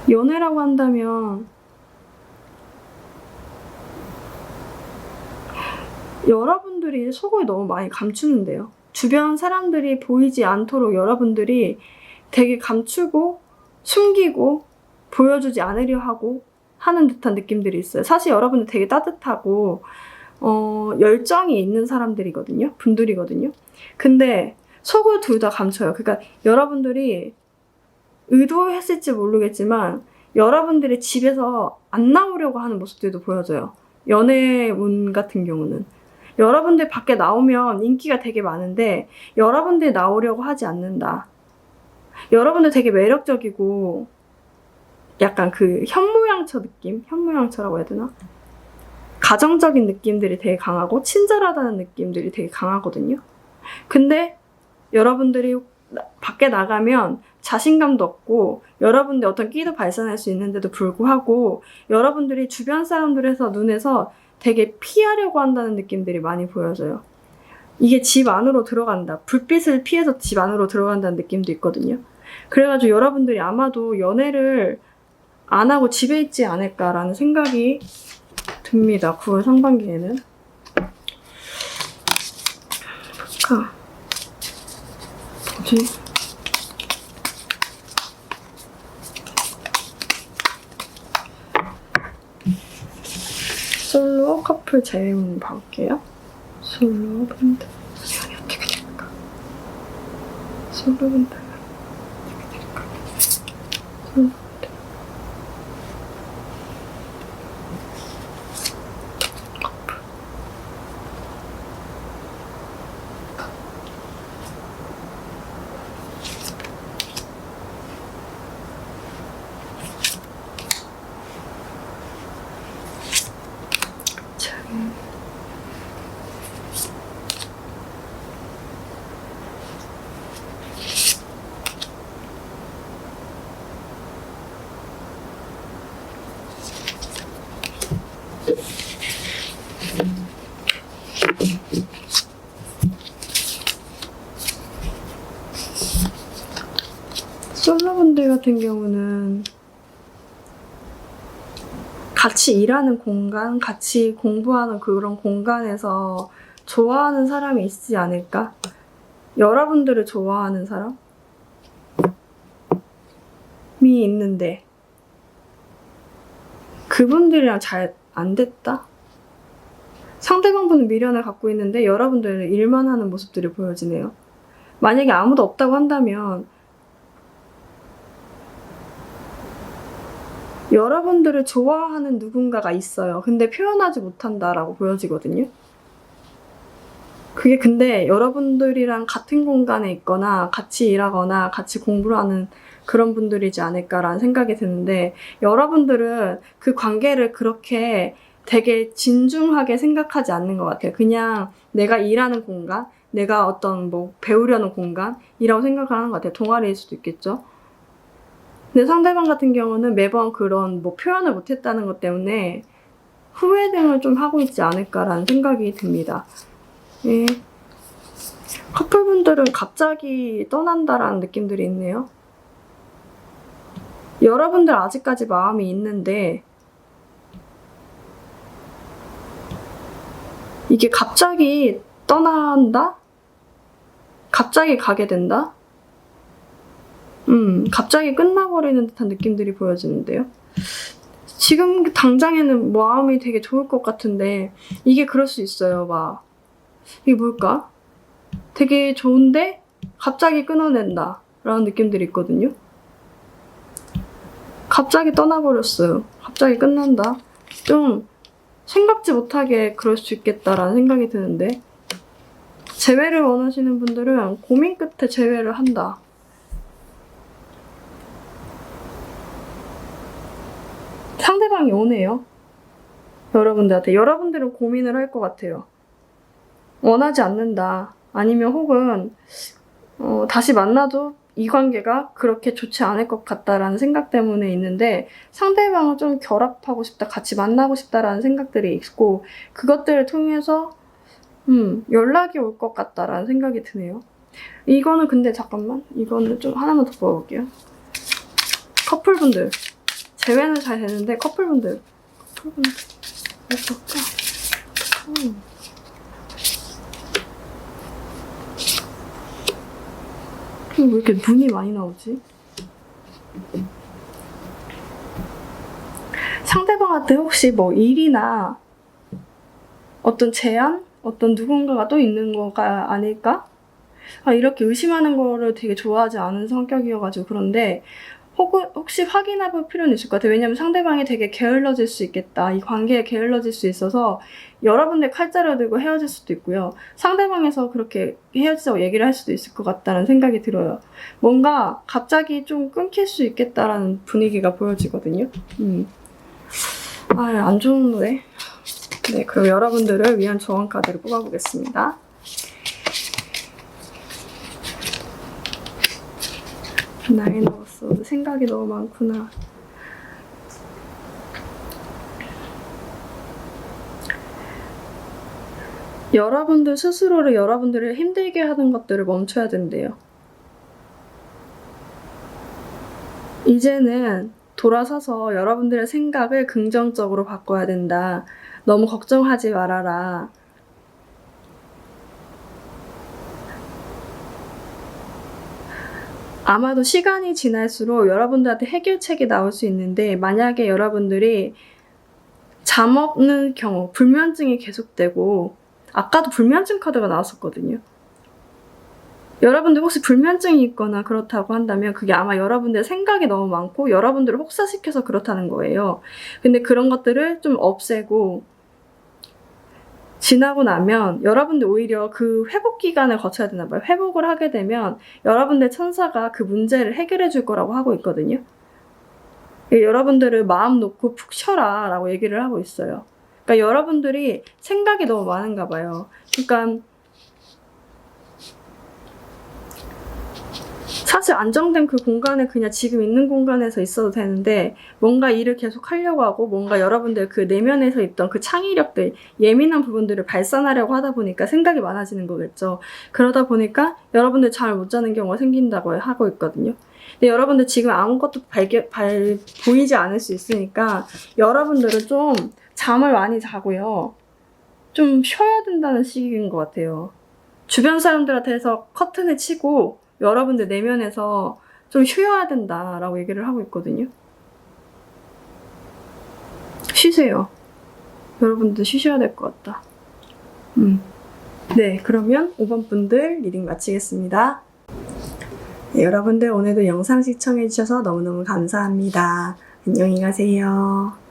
S1: 연애라고 한다면 여러분들이 속을 너무 많이 감추는데요. 주변 사람들이 보이지 않도록 여러분들이 되게 감추고 숨기고 보여주지 않으려 하고 하는 듯한 느낌들이 있어요. 사실 여러분들 되게 따뜻하고 열정이 있는 분들이거든요. 근데 속을 둘 다 감춰요. 그러니까 여러분들이 의도했을지 모르겠지만 여러분들이 집에서 안 나오려고 하는 모습들도 보여져요. 연애운 같은 경우는 여러분들 밖에 나오면 인기가 되게 많은데 여러분들 나오려고 하지 않는다. 여러분들 되게 매력적이고 약간 그 현모양처라고 해야 되나? 가정적인 느낌들이 되게 강하고 친절하다는 느낌들이 되게 강하거든요. 근데 여러분들이 밖에 나가면 자신감도 없고 여러분들 어떤 끼도 발산할 수 있는데도 불구하고 여러분들이 주변 사람들에서 눈에서 되게 피하려고 한다는 느낌들이 많이 보여져요. 이게 집 안으로 들어간다. 불빛을 피해서 집 안으로 들어간다는 느낌도 있거든요. 그래가지고 여러분들이 아마도 연애를 안 하고 집에 있지 않을까라는 생각이 듭니다. 9월 상반기에는. 뭐지? 솔로 커플 제외문 볼게요. 솔로 밴드. 어떻게 될까? 솔로분들. 솔로분들 같은 경우는 같이 일하는 공간, 같이 공부하는 그런 공간에서 좋아하는 사람이 있지 않을까? 여러분들을 좋아하는 사람이 있는데 그분들이랑 잘 안 됐다? 상대방분은 미련을 갖고 있는데 여러분들은 일만 하는 모습들이 보여지네요. 만약에 아무도 없다고 한다면 여러분들을 좋아하는 누군가가 있어요. 근데 표현하지 못한다라고 보여지거든요. 그게 근데 여러분들이랑 같은 공간에 있거나 같이 일하거나 같이 공부를 하는 그런 분들이지 않을까라는 생각이 드는데 여러분들은 그 관계를 그렇게 되게 진중하게 생각하지 않는 것 같아요. 그냥 내가 일하는 공간, 내가 어떤 뭐 배우려는 공간이라고 생각을 하는 것 같아요. 동아리일 수도 있겠죠. 근데 상대방 같은 경우는 매번 그런 뭐 표현을 못했다는 것 때문에 후회 등을 좀 하고 있지 않을까라는 생각이 듭니다. 예. 커플분들은 갑자기 떠난다라는 느낌들이 있네요. 여러분들 아직까지 마음이 있는데 이게 갑자기 떠난다? 갑자기 가게 된다? 갑자기 끝나버리는 듯한 느낌들이 보여지는데요. 지금 당장에는 마음이 되게 좋을 것 같은데 이게 그럴 수 있어요. 막 이게 뭘까? 되게 좋은데 갑자기 끊어낸다 라는 느낌들이 있거든요. 갑자기 떠나버렸어요. 갑자기 끝난다. 좀 생각지 못하게 그럴 수 있겠다라는 생각이 드는데 재회를 원하시는 분들은 고민 끝에 재회를 한다. 상대방이 오네요. 여러분들한테. 여러분들은 고민을 할 것 같아요. 원하지 않는다. 아니면 혹은 다시 만나도 이 관계가 그렇게 좋지 않을 것 같다라는 생각 때문에 있는데 상대방을 좀 결합하고 싶다, 같이 만나고 싶다라는 생각들이 있고 그것들을 통해서 연락이 올 것 같다라는 생각이 드네요. 이거는 근데 잠깐만, 이거는 좀 하나만 더 뽑아볼게요. 커플분들 재회는 잘 되는데 커플분들 어떨까? 왜 이렇게 눈이 많이 나오지? 상대방한테 혹시 뭐 일이나 어떤 제안? 어떤 누군가가 또 있는 거가 아닐까? 이렇게 의심하는 거를 되게 좋아하지 않은 성격이어가지고 그런데 혹시 확인해 볼 필요는 있을 것 같아요. 왜냐면 상대방이 되게 게을러질 수 있겠다. 이 관계에 게을러질 수 있어서 여러분들 칼자루 들고 헤어질 수도 있고요. 상대방에서 그렇게 헤어지자고 얘기를 할 수도 있을 것 같다는 생각이 들어요. 뭔가 갑자기 좀 끊길 수 있겠다라는 분위기가 보여지거든요. 안 좋은 노래. 네, 그럼 여러분들을 위한 조언 카드를 뽑아보겠습니다. 나인 오브 소드. 생각이 너무 많구나. 여러분들 스스로를 여러분들을 힘들게 하는 것들을 멈춰야 된대요. 이제는 돌아서서 여러분들의 생각을 긍정적으로 바꿔야 된다. 너무 걱정하지 말아라. 아마도 시간이 지날수록 여러분들한테 해결책이 나올 수 있는데 만약에 여러분들이 잠 없는 경우, 불면증이 계속되고 아까도 불면증 카드가 나왔었거든요. 여러분들 혹시 불면증이 있거나 그렇다고 한다면 그게 아마 여러분들 생각이 너무 많고 여러분들을 혹사시켜서 그렇다는 거예요. 근데 그런 것들을 좀 없애고 지나고 나면 여러분들 오히려 그 회복 기간을 거쳐야 되나 봐요. 회복을 하게 되면 여러분들 천사가 그 문제를 해결해 줄 거라고 하고 있거든요. 여러분들을 마음 놓고 푹 쉬어라 라고 얘기를 하고 있어요. 그러니까 여러분들이 생각이 너무 많은가 봐요. 그러니까 사실 안정된 그 공간에 그냥 지금 있는 공간에서 있어도 되는데 뭔가 일을 계속 하려고 하고 뭔가 여러분들 그 내면에서 있던 그 창의력들, 예민한 부분들을 발산하려고 하다 보니까 생각이 많아지는 거겠죠. 그러다 보니까 여러분들 잠을 못 자는 경우가 생긴다고 하고 있거든요. 근데 여러분들 지금 아무것도 보이지 않을 수 있으니까 여러분들은 좀 잠을 많이 자고요. 좀 쉬어야 된다는 시기인 것 같아요. 주변 사람들한테서 커튼을 치고 여러분들 내면에서 좀 쉬어야 된다라고 얘기를 하고 있거든요. 쉬세요. 여러분들 쉬셔야 될 것 같다. 네, 그러면 5번 분들 리딩 마치겠습니다. 네, 여러분들 오늘도 영상 시청해주셔서 너무너무 감사합니다. 안녕히 가세요.